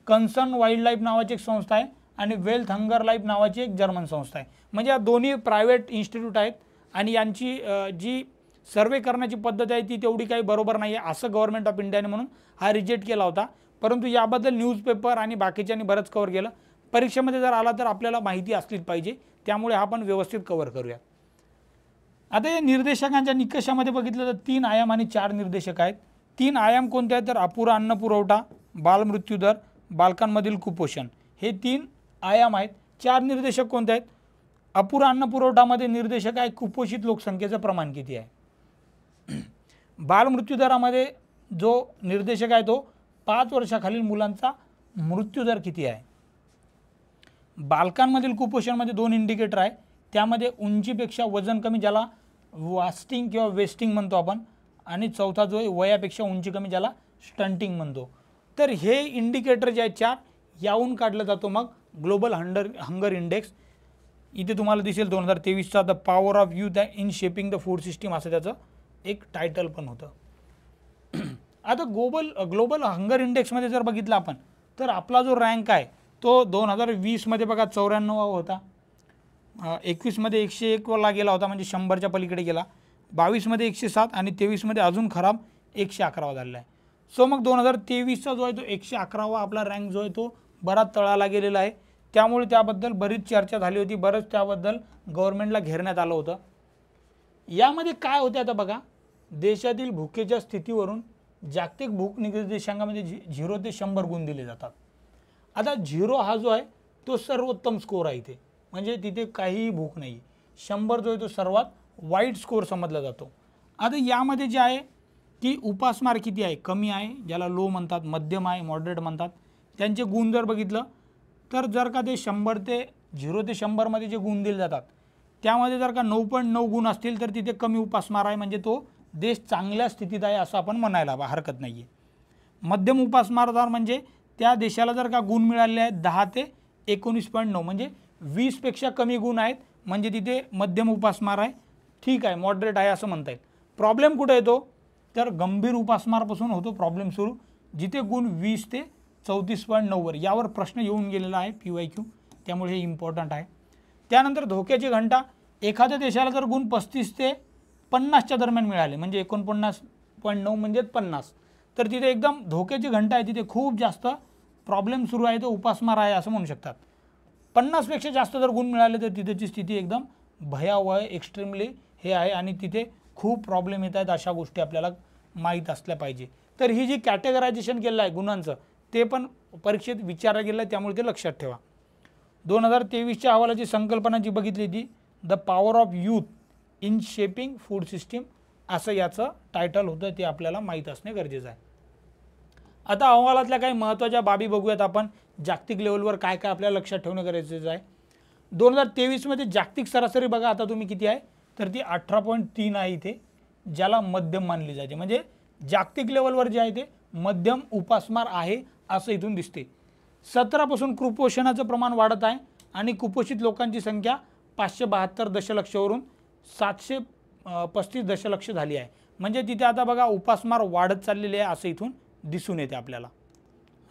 कन्सर्न वाईल्ड लाईफ नावाची एक संस्था आहे आणि वेल्थ हंगर लाईफ नावाची एक जर्मन संस्था आहे. म्हणजे या दोन्ही प्रायव्हेट इन्स्टिट्यूट आहेत आणि यांची जी सर्वे करण्याची पद्धत आहे ती तेवढी काही बरोबर नाही आहे असं गव्हर्नमेंट ऑफ इंडियाने म्हणून हा रिजेक्ट केला होता. परंतु याबद्दल न्यूजपेपर आणि बाकीच्यांनी बरंच कव्हर केलं. परीक्षेमध्ये जर आला तर आपल्याला माहिती असलीच पाहिजे, त्यामुळे आपण व्यवस्थित कव्हर करूया. आता या निर्देशकांच्या निकषामध्ये बघितलं तर 3 आयाम आणि 4 निर्देशक आहेत. 3 आयाम कोणते आहेत तर अपुरा अन्न पुरवठा, बालमृत्यूदर, बालकांमधील कुपोषण, हे 3 आयाम आहेत. 4 निर्देशक कोणते आहेत? अपुरा अन्न पुरवठामध्ये निर्देशक आहे कुपोषित लोकसंख्येचं प्रमाण किती आहे. बालमृत्यूदरामध्ये जो निर्देशक आहे तो 5 वर्षाखालील मुलांचा मृत्यूदर किती आहे. बालकांमधील कुपोषणमध्ये 2 इंडिकेटर आहे, त्यामध्ये उंचीपेक्षा वजन कमी ज्याला वास्टिंग किंवा वेस्टिंग म्हणतो आपण, आणि चौथा जो आहे वयापेक्षा उंची कमी ज्याला स्टंटिंग म्हणतो. तर हे इंडिकेटर जे आहेत 4 याहून काढलं जातो मग ग्लोबल हंगर इंडेक्स. इथे तुम्हाला दिसेल 2023चा the power of youth in shaping the food system असं त्याचं एक टायटल पण होतं. आता ग्लोबल हंगर इंडेक्समध्ये जर बघितलं आपण तर आपला जो रँक आहे तो 2020 मध्ये बघा 94वा होता, 21 मध्ये 101 ला गेला होता, म्हणजे 100च्या पलीकडे गेला, 22 मध्ये 107 आणि 23 मध्ये अजून खराब 111वा झालेला आहे. सो मग 2023चा जो आहे तो 111वा आपला रँक जो आहे तो बराच तळाला गेलेला आहे. त्यामुळे त्याबद्दल बरीच चर्चा झाली होती, बरंच त्याबद्दल गव्हर्नमेंटला घेरण्यात आलं होतं. यामध्ये काय होते आता बघा, देशातील भुकेच्या स्थितीवरून जागतिक भूक निर्देशांकामध्ये 0 ते 100 गुण दिले जातात. आता 0 हा जो आहे तो सर्वोत्तम स्कोर आहे इथे, म्हणजे तिथे काहीही भूक नाही. 100 जो आहे तो सर्वात वाईट स्कोर समजला जातो. आता यामध्ये जे आहे की उपासमार किती आहे, कमी आहे, ज्याला लो म्हणतात, मध्यम आहे, मॉडरेट म्हणतात. त्यांचे गुण जर बघितलं तर जर का ते 0 ते 100 मध्ये जे गुण दिले जातात त्यामध्ये जर का 9.9 गुण असतील तर तिथे कमी उपासमार आहे, म्हणजे तो देश चांगल्या स्थितीत आहे असं आपण म्हणायला हरकत नाही आहे. मध्यम उपासमारदार म्हणजे त्या देशाला जर का गुण मिळाले आहेत 10 ते 19.9, म्हणजे 20 पेक्षा कमी गुण आहेत, म्हणजे तिथे मध्यम उपासमार आहे, ठीक आहे, मॉडरेट आहे असं म्हणता येईल. प्रॉब्लेम कुठे येतो तर गंभीर उपासमारपासून होतो प्रॉब्लेम सुरू, जिथे गुण 20 ते 34.9 वर, यावर प्रश्न येऊन गेलेला आहे PYQ, त्यामुळे हे इम्पॉर्टंट आहे. त्यानंतर धोक्याची घंटा, एखाद्या देशाला जर गुण 35 ते 50च्या दरम्यान मिळाले, म्हणजे 49.9 म्हणजे 50, तर तिथे एकदम धोक्याची घंटा आहे, तिथे खूप जास्त प्रॉब्लेम सुरू आहे, तो उपासमार आहे असं म्हणू शकतात. 50 पेक्षा जास्त जर गुण मिळाले तर तिथेची स्थिती एकदम भयावह, एक्स्ट्रीमली हे आहे आणि तिथे खूप प्रॉब्लेम येत आहेत. अशा गोष्टी आपल्याला माहीत असल्या पाहिजे. तर ही जी कॅटेगरायझेशन केलं आहे गुणांचं ते पण परीक्षेत विचारलं गेलं आहे, त्यामुळे ते लक्षात ठेवा. 2023च्या अहवालाची संकल्पना जी बघितली ती the power of youth in shaping food system असं याचं टायटल होतं, ते आपल्याला माहीत असणे गरजेचं आहे. आता अहवालातल्या काही महत्त्वाच्या बाबी बघूयात आपण, जागतिक लेवलवर काय काय आपल्याला लक्षात ठेवणं गरजेचं आहे. 2023 मध्ये जागतिक सरासरी बघा आता तुम्ही किती आहे तर ती 18.3 आहे इथे, ज्याला मध्यम मानली जाते, म्हणजे जागतिक लेवलवर जे आहे ते मध्यम उपासमार आहे असं इथून दिसते. 17 पासून कुपोषणाचं प्रमाण वाढत आहे आणि कुपोषित लोकांची संख्या 572 दशलक्षवरून 735 दशलक्ष झाली आहे, म्हणजे तिथे आता बघा उपासमार वाढत चाललेले आहे असं इथून दिसून येते आपल्याला.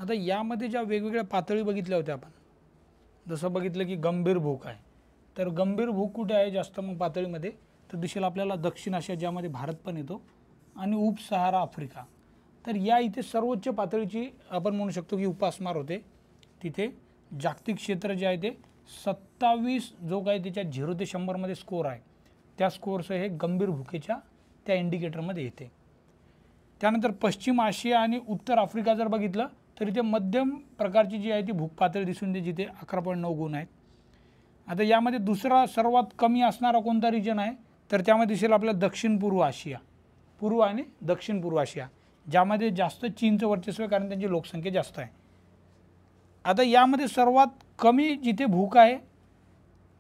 आता यामध्ये ज्या वेगवेगळ्या पातळी बघितल्या होत्या आपण, जसं बघितलं की गंभीर भूक आहे, तर गंभीर भूक कुठे आहे जास्त मग पातळीमध्ये तर दिसेल आपल्याला दक्षिण आशिया, ज्यामध्ये भारत पण येतो, आणि उपसहारा आफ्रिका. तर या इथे सर्वोच्च पातळीची आपण म्हणू शकतो की उपासमार होते. तिथे जागतिक क्षेत्र जे आहे ते 27 जो काय त्याच्या 0 ते 100 मध्ये स्कोर आहे, त्या स्कोअरसह हे गंभीर भुकेच्या त्या इंडिकेटरमध्ये येते. त्यानंतर पश्चिम आशिया आणि उत्तर आफ्रिका जर बघितलं तर इथे मध्यम प्रकारची जी आहे ती भूक पातळी दिसून येते, जिथे 11.9 गुण आहेत. आता यामध्ये दुसरा सर्वात कमी असणारा कोणता रिजन आहे तर त्यामध्ये दिसेल आपल्या दक्षिण पूर्व आशिया, पूर्व आणि दक्षिण पूर्व आशिया, ज्यामध्ये जास्त चीनचं वर्चस्व आहे कारण त्यांची लोकसंख्या जास्त आहे. आता यामध्ये सर्वात कमी जिथे भूक आहे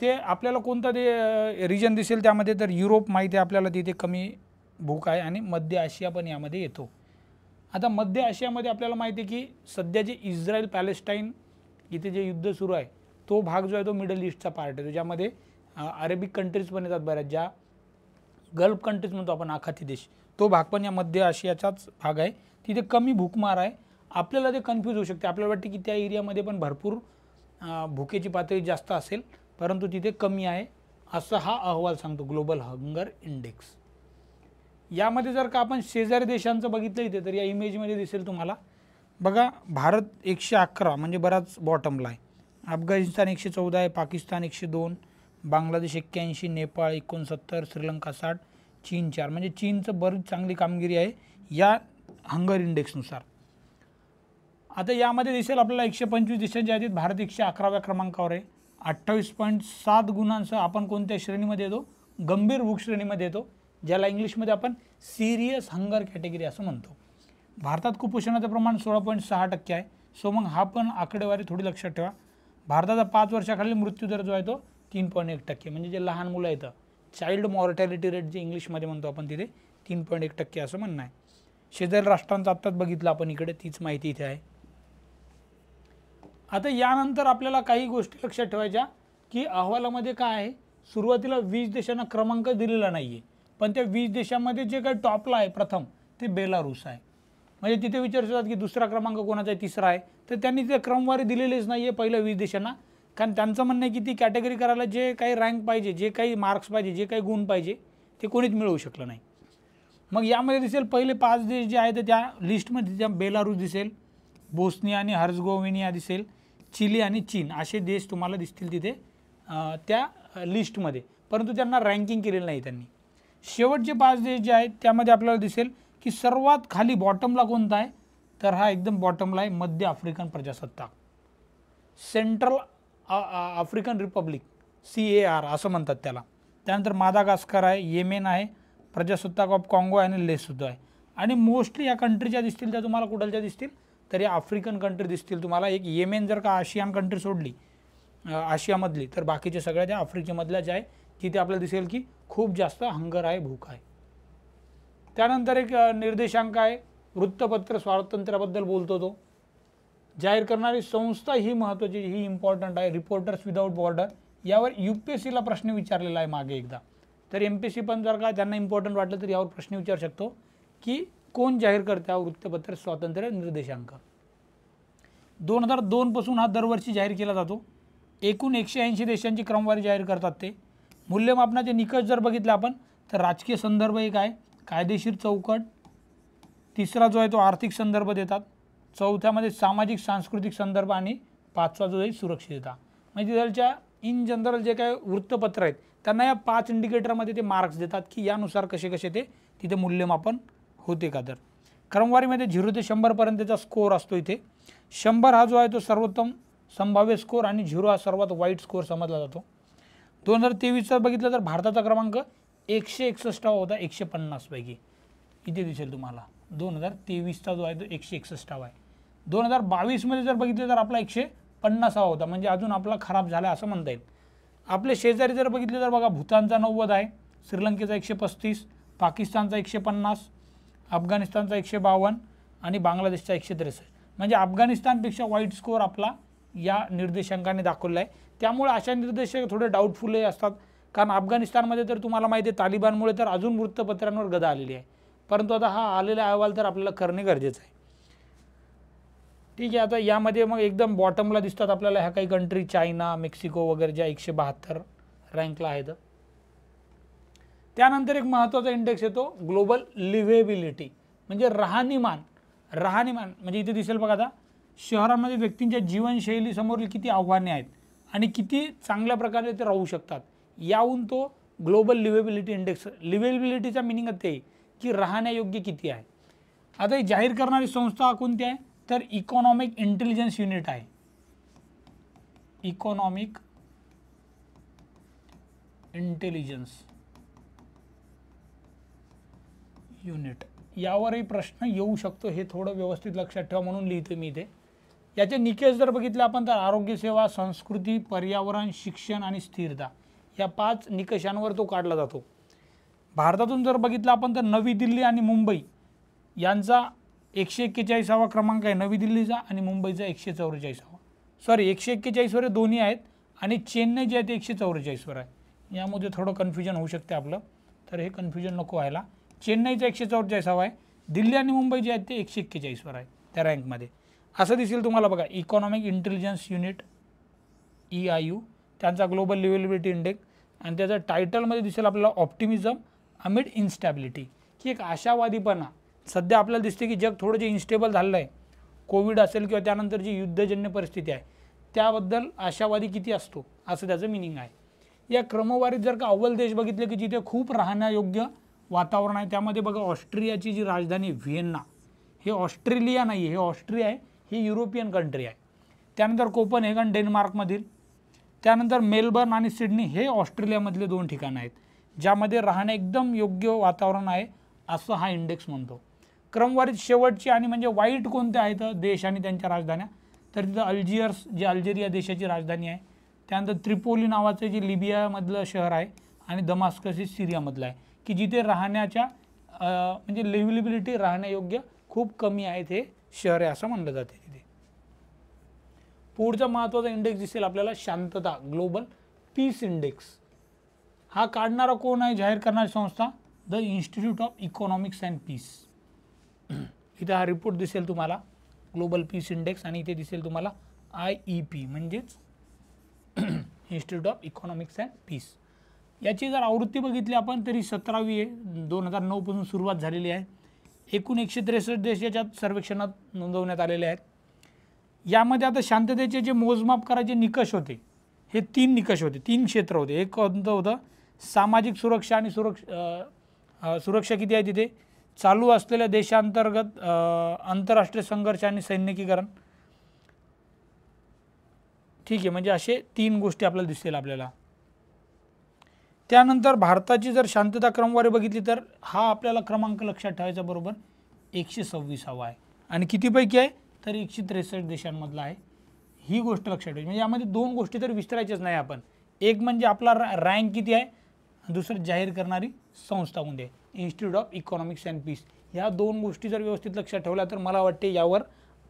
ते आपल्याला कोणता ते रिजन दिसेल त्यामध्ये तर युरोप माहिती आहे आपल्याला, तिथे कमी भूक आहे आणि मध्य आशिया पण यामध्ये येतो. आता मध्य आशियामध्ये आपल्याला माहिती आहे की सध्या जे इस्रायल पॅलेस्टाईन इथे जे युद्ध सुरू आहे तो भाग जो आहे तो मिडल ईस्टचा पार्ट आहे, ज्यामध्ये अरेबिक कंट्रीज पण येतात बऱ्याच, ज्या गल्फ कंट्रीज म्हणतो आपण आखाती देश, तो भाग पण या मध्य आशियाचाच भाग आहे. तिथे कमी भूकमार आहे. आपल्याला ते कन्फ्यूज होऊ शकते, आपल्याला वाटते की त्या एरियामध्ये पण भरपूर भुकेची पातळी जास्त असेल, परंतु तिथे कमी आहे असं हा अहवाल सांगतो, ग्लोबल हंगर इंडेक्स. यामध्ये जर का आपण शेजारी देशांचं बघितलं इथे तर या इमेजमध्ये दिसेल तुम्हाला बघा, भारत 111 म्हणजे बराच बॉटमला आहे, अफगाणिस्तान 114 आहे, पाकिस्तान 102, बांगलादेश 81, नेपाळ 69, श्रीलंका 60, चीन 4, म्हणजे चीनचं बरीच चांगली कामगिरी आहे या हंगर इंडेक्सनुसार. आता यामध्ये दिसेल आपल्याला 125 देशांच्या यादीत भारत 111व्या क्रमांकावर आहे, 28.7 गुणांसह. आपण कोणत्या श्रेणीमध्ये येतो? गंभीर भूक श्रेणीमध्ये येतो, ज्याला इंग्लिशमध्ये आपण सिरियस हंगर कॅटेगरी असं म्हणतो. भारतात कुपोषणाचं प्रमाण 16.6% आहे. सो मग हा पण आकडेवारी थोडी लक्षात ठेवा. भारताचा 5 वर्षाखालील मृत्यूदर जो आहे तो 3.1%, म्हणजे जे लहान मुलं आहेत चाइल्ड मॉर्टॅलिटी रेट जे इंग्लिशमध्ये म्हणतो आपण, तिथे 3.1% असं म्हणणं आहे. शेजारी राष्ट्रांचं आत्ताच बघितलं आपण, इकडे तीच माहिती इथे आहे. आता यानंतर आपल्याला काही गोष्टी लक्षात ठेवायच्या की अहवालामध्ये काय आहे, सुरुवातीला 20 देशांना क्रमांक दिलेला नाही आहे, पण त्या 20 देशांमध्ये जे काही टॉपला आहे प्रथम ते बेलारूस आहे. म्हणजे तिथे विचारतात की दुसरा क्रमांक कोणाचा आहे, तिसरा आहे, तर त्यांनी ते क्रमवारी दिलेलीच नाही आहे पहिल्या 20 देशांना, कारण त्यांचं म्हणणं आहे की ती कॅटेगरी करायला जे काही रँक पाहिजे, जे काही मार्क्स पाहिजे, जे काही गुण पाहिजे ते कोणीच मिळवू शकलं नाही. मग यामध्ये दिसेल पहिले 5 देश जे आहेत त्या लिस्टमध्ये त्या बेलारूस दिसेल, बोस्निया आणि हर्झगोव्हिना दिसेल, चिली आणि चीन असे देश तुम्हाला दिसतील तिथे त्या लिस्टमध्ये, परंतु त्यांना रँकिंग केलेलं नाही त्यांनी. शेवटचे 5 देश जे आहेत त्यामध्ये आपल्याला दिसेल की सर्वात खाली बॉटमला कोणता आहे तर हा एकदम बॉटमला आहे मध्य आफ्रिकन प्रजासत्ताक, सेंट्रल आफ्रिकन रिपब्लिक, CAR असं म्हणतात त्याला. त्यानंतर मादागास्कर आहे, येमेन आहे, प्रजासत्ताक ऑफ काँगो आणि लेसोथो आहे. आणि मोस्टली या कंट्रीच्या दिसतील त्या तुम्हाला कुठलच्या दिसतील तर या आफ्रिकन कंट्री दिसतील तुम्हाला. एक येमेन जर का आशियान कंट्री सोडली आशियामधली तर बाकीचे सगळ्या ज्या आफ्रिकेमधल्या ज्या आहे तिथे आपल्याला दिसेल की खूप जास्त हंगर आहे, भूक आहे. त्यानंतर एक निर्देशांक आहे, वृत्तपत्र स्वातंत्र्याबद्दल बोलतो तो. जाहीर करणारी संस्था ही महत्त्वाची, ही इम्पॉर्टंट आहे, रिपोर्टर्स विदाऊट बॉर्डर. यावर UPSCला प्रश्न विचारलेला आहे मागे एकदा, तर MPSC पण जर का त्यांना इम्पॉर्टंट वाटलं तर यावर प्रश्न विचारू शकतो की कोण जाहीर करते हा वृत्तपत्र स्वातंत्र्य निर्देशांक. 2002 पासून हा दरवर्षी जाहीर केला जातो. एकूण 180 देशांची क्रमवारी जाहीर करतात ते. मूल्यमापनाचे निकष जर बघितले आपण तर राजकीय संदर्भ एक आहे, कायदेशीर चौकट, तिसरा जो आहे तो आर्थिक संदर्भ देतात, चौथ्यामध्ये सामाजिक सांस्कृतिक संदर्भ आणि पाचवा जो आहे सुरक्षितता. म्हणजे तिथलच्या इन जनरल जे काही वृत्तपत्र आहेत त्यांना या 5 इंडिकेटरमध्ये ते मार्क्स देतात की यानुसार कसे कसे ते तिथे मूल्यमापन होते का. तर क्रमवारीमध्ये 0 ते 100 पर्यंतचा स्कोर असतो. इथे 100 हा जो आहे तो सर्वोत्तम संभाव्य स्कोर आणि 0 हा सर्वात वाईट स्कोर समजला जातो. 2023चा बघितलं तर भारताचा क्रमांक 161 होता 150 पैकी, इथे दिसेल तुम्हाला. 2023चा जो आहे तो 161 आहे. 2022मध्ये जर बघितलं तर आपला 150 होता, म्हणजे अजून आपला खराब झाला असं म्हणता येईल. आपले शेजारी जर बघितले तर बघा, भूतानचा 90 आहे, श्रीलंकेचा 135, पाकिस्तानचा 150, अफगाणिस्तानचा 152 आणि बांगलादेशचा 163. म्हणजे अफगाणिस्तानपेक्षा वाईट स्कोअर आपला या निर्देशांकाने दाखवला आहे. त्यामुळे अशा निर्देशक थोडे डाऊटफुलही असतात, कारण अफगाणिस्तानमध्ये तर तुम्हाला माहिती आहे तालिबानमुळे तर अजून वृत्तपत्रांवर गदा आलेली आहे. परंतु आता हा आलेला अहवाल तर आपल्याला करणे गरजेचं आहे. ठीक आहे. आता यामध्ये मग एकदम बॉटमला दिसतात आपल्याला ह्या काही कंट्री, चायना, मेक्सिको वगैरे, ज्या 172 रँकला आहेत. त्यानंतर एक महत्त्वाचा इंडेक्स येतो ग्लोबल लिव्हेबिलिटी, म्हणजे राहणीमान. राहणीमान म्हणजे इथे दिसेल बघा, आता शहरांमध्ये व्यक्तींच्या जीवनशैलीसमोरील किती आव्हाने आहेत आणि किती चांगल्या प्रकारे ते राहू शकतात, याहून तो ग्लोबल लिव्हेबिलिटी इंडेक्स. लिव्हेबिलिटीचा मिनिंग ते की राहण्यायोग्य किती आहे. आता ही जाहीर करणारी संस्था कोणती आहे तर इकॉनॉमिक इंटेलिजन्स युनिट आहे. Economic intelligence unit. यावरही प्रश्न येऊ शकतो, हे थोडं व्यवस्थित लक्षात ठेवा म्हणून लिहितो मी इथे. याचे निकष जर बघितले आपण तर आरोग्य सेवा, संस्कृती, पर्यावरण, शिक्षण आणि स्थिरता या 5 निकषांवर तो काढला जातो. भारतातून जर बघितलं आपण तर नवी दिल्ली आणि मुंबई यांचा 141वा क्रमांक आहे नवी दिल्लीचा आणि मुंबईचा 144वा. सॉरी 141 वर दोन्ही आहेत आणि चेन्नई जे आहे ते 144 वर आहे. यामध्ये थोडं कन्फ्युजन होऊ शकते आपलं, तर हे कन्फ्युजन नको व्हायला. चेन्नईचा 144वा आहे, दिल्ली आणि मुंबई जे आहेत ते 141 वर आहे त्या रँकमध्ये. असं दिसेल तुम्हाला बघा. इकॉनॉमिक इंटेलिजन्स युनिट EIU, त्यांचा ग्लोबल लिव्हबिलिटी इंडेक्स आणि त्याच्या टायटलमध्ये दिसेल आपल्याला ऑप्टिमिझम अमिड इन्स्टॅबिलिटी, की एक आशावादीपणा. सध्या आपल्याला दिसते की जग थोडं जे इन्स्टेबल झालेलं आहे, कोविड असेल किंवा त्यानंतर जी युद्धजन्य परिस्थिती आहे त्याबद्दल आशावादी किती असतो असं त्याचं मिनिंग आहे. या क्रमवारीत जर का अव्वल देश बघितले की जिथे खूप राहण्यायोग्य वातावरण आहे, त्यामध्ये बघा ऑस्ट्रियाची जी राजधानी व्हिएन्ना, हे ऑस्ट्रेलिया नाही आहे, हे ऑस्ट्रिया आहे, ही युरोपियन कंट्री आहे. त्यानंतर कोपनहेगन डेन्मार्कमधील, त्यानंतर मेलबर्न आणि सिडनी हे ऑस्ट्रेलियामधले 2 ठिकाणं आहेत ज्यामध्ये राहणे एकदम योग्य वातावरण आहे असं हा इंडेक्स म्हणतो. क्रमवारीत शेवटची आणि म्हणजे वाईट कोणते आहेत देश आणि त्यांच्या राजधान्या, तर तिथं अल्जियर्स जे अल्जेरिया देशाची राजधानी आहे, त्यानंतर त्रिपोली नावाचं जे लिबियामधलं शहर आहे आणि दमास्कस हे सिरियामधलं आहे, की जिथे राहण्याच्या म्हणजे लिव्हिबिलिटी राहण्यायोग्य खूप कमी आहेत हे शहर आहे असं म्हणलं जाते तिथे. पुढचा महत्त्वाचा इंडेक्स दिसेल आपल्याला शांतता, ग्लोबल पीस इंडेक्स. हा काढणारा कोण आहे, जाहीर करणारी संस्था the institute of economics and peace. इथे हा रिपोर्ट दिसेल तुम्हाला ग्लोबल पीस इंडेक्स आणि इथे दिसेल तुम्हाला IEP म्हणजेच institute of economics and peace. याची जर आवृत्ती बघितली आपण तरी 17वी आहे, 2009 पासून सुरुवात झालेली आहे. एकूण 163 देश याच्यात सर्वेक्षणात नोंदवण्यात आलेले आहेत. यामध्ये आता शांततेचे जे मोजमाप करायचे निकष होते हे 3 निकष होते, 3 क्षेत्र होते. एक कोणतं होतं सामाजिक सुरक्षा आणि सुरक्षा किती आहे तिथे, चालू असलेल्या देशांतर्गत आंतरराष्ट्रीय संघर्ष आणि सैनिकीकरण. ठीक आहे, म्हणजे असे 3 गोष्टी आपल्याला दिसतील आपल्याला. त्यानंतर भारताची जर शांतता क्रमवारी बघितली तर हा आपल्याला क्रमांक लक्षात ठेवायचा बरोबर 126वा आहे आणि कितीपैकी आहे तर 163 देशांमधला आहे. ही गोष्ट लक्षात ठेवायची. म्हणजे यामध्ये 2 गोष्टी तर विसरायच्याच नाही आपण. एक म्हणजे आपला रँक किती आहे, दुसरं जाहीर करणारी संस्था कोणती आहे, institute of economics and peace. ह्या 2 गोष्टी जर व्यवस्थित लक्षात ठेवल्या तर मला वाटते यावर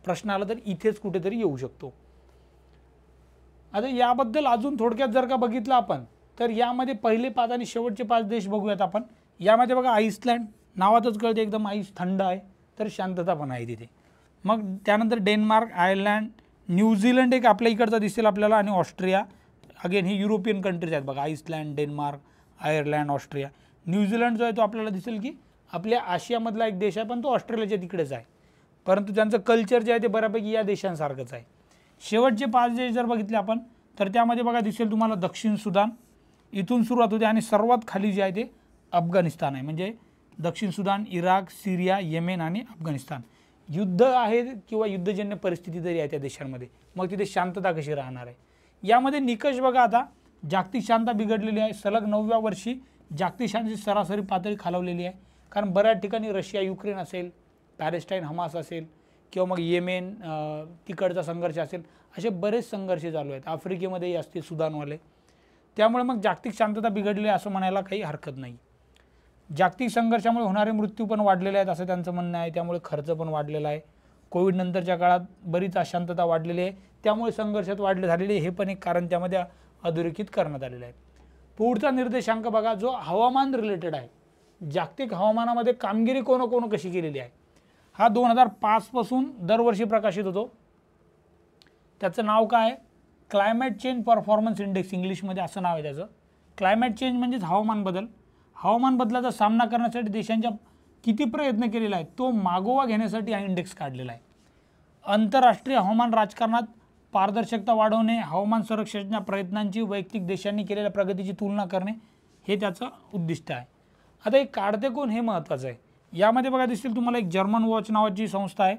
प्रश्न आला तर इथेच कुठेतरी येऊ शकतो. आता याबद्दल अजून थोडक्यात जर का बघितलं आपण तर यामध्ये पहिले 5 आणि शेवटचे 5 देश बघूयात आपण. यामध्ये बघा आईसलँड, नावातच कळते एकदम आईस थंड आहे तर शांतता पण आहे तिथे. मग त्यानंतर डेन्मार्क, आयर्लंड, न्यूझीलंड एक आपल्या इकडचा दिसेल आपल्याला आणि ऑस्ट्रिया. अगेन ही युरोपियन कंट्रीज आहेत बघा, Iceland, Denmark, Ireland, Austria. New Zealand जो आहे तो आपल्याला दिसेल की आपल्या आशियामधला एक देश आहे पण तो ऑस्ट्रेलियाच्या तिकडेच आहे, परंतु त्यांचं कल्चर जे आहे ते बऱ्यापैकी या देशांसारखंच आहे. शेवटचे 5 देश जर बघितले आपण तर त्यामध्ये बघा दिसेल तुम्हाला दक्षिण सुदान, इथून सुरुवात होते आणि सर्वात खाली जे आहे ते अफगाणिस्तान आहे. म्हणजे दक्षिण सुदान, इराक, सिरिया, येमेन आणि अफगाणिस्तान. युद्ध आहे किंवा युद्धजन्य परिस्थिती जरी आहे त्या देशांमध्ये, मग तिथे शांतता कशी राहणार आहे. यामध्ये निकष बघा, आता जागतिक शांतता बिघडलेली आहे. सलग 9व्या वर्षी जागतिक शांततेची सरासरी पातळी खालावलेली आहे, कारण बऱ्याच ठिकाणी रशिया युक्रेन असेल, पॅलेस्टाईन हमास असेल किंवा मग येमेन तिकडचा संघर्ष असेल, असे बरेच संघर्ष चालू आहेत. आफ्रिकेमध्येही असतील सुदानवाले. त्यामुळे मग जागतिक शांतता बिघडली असं म्हणायला काही हरकत नाही. जागतिक संघर्षामुळे होणारे मृत्यू पण वाढलेले आहेत असं त्यांचं म्हणणं आहे. त्यामुळे खर्च पण वाढलेला आहे. कोविड नंतरच्या काळात बरीच अशांतता वाढलेली आहे, त्यामुळे संघर्षात वाढले झालेले हे पण एक कारण त्यामध्ये अधोरेखित करण्यात आलेलं आहे. पुढचा निर्देशांक बघा जो हवामान रिलेटेड आहे. जागतिक हवामानामध्ये कामगिरी कोण कशी केलेली आहे, हा 2005 पासून दरवर्षी प्रकाशित होतो. त्याचं नाव काय आहे, क्लायमेट चेंज परफॉर्मन्स इंडेक्स, इंग्लिशमध्ये असं नाव आहे त्याचं. क्लायमेट चेंज म्हणजेच हवामान बदल. हवामान बदलाचा सामना करण्यासाठी देशांच्या किती प्रयत्न केलेला आहे तो मागोवा घेण्यासाठी हा इंडेक्स काढलेला आहे. आंतरराष्ट्रीय हवामान राजकारणात पारदर्शकता वाढवणे, हवामान संरक्षणाच्या प्रयत्नांची वैयक्तिक देशांनी केलेल्या प्रगतीची तुलना करणे हे त्याचं उद्दिष्ट आहे. आता हे काढते कोण हे महत्त्वाचं आहे. यामध्ये बघा दिसतील तुम्हाला एक जर्मन वॉच नावाची संस्था आहे,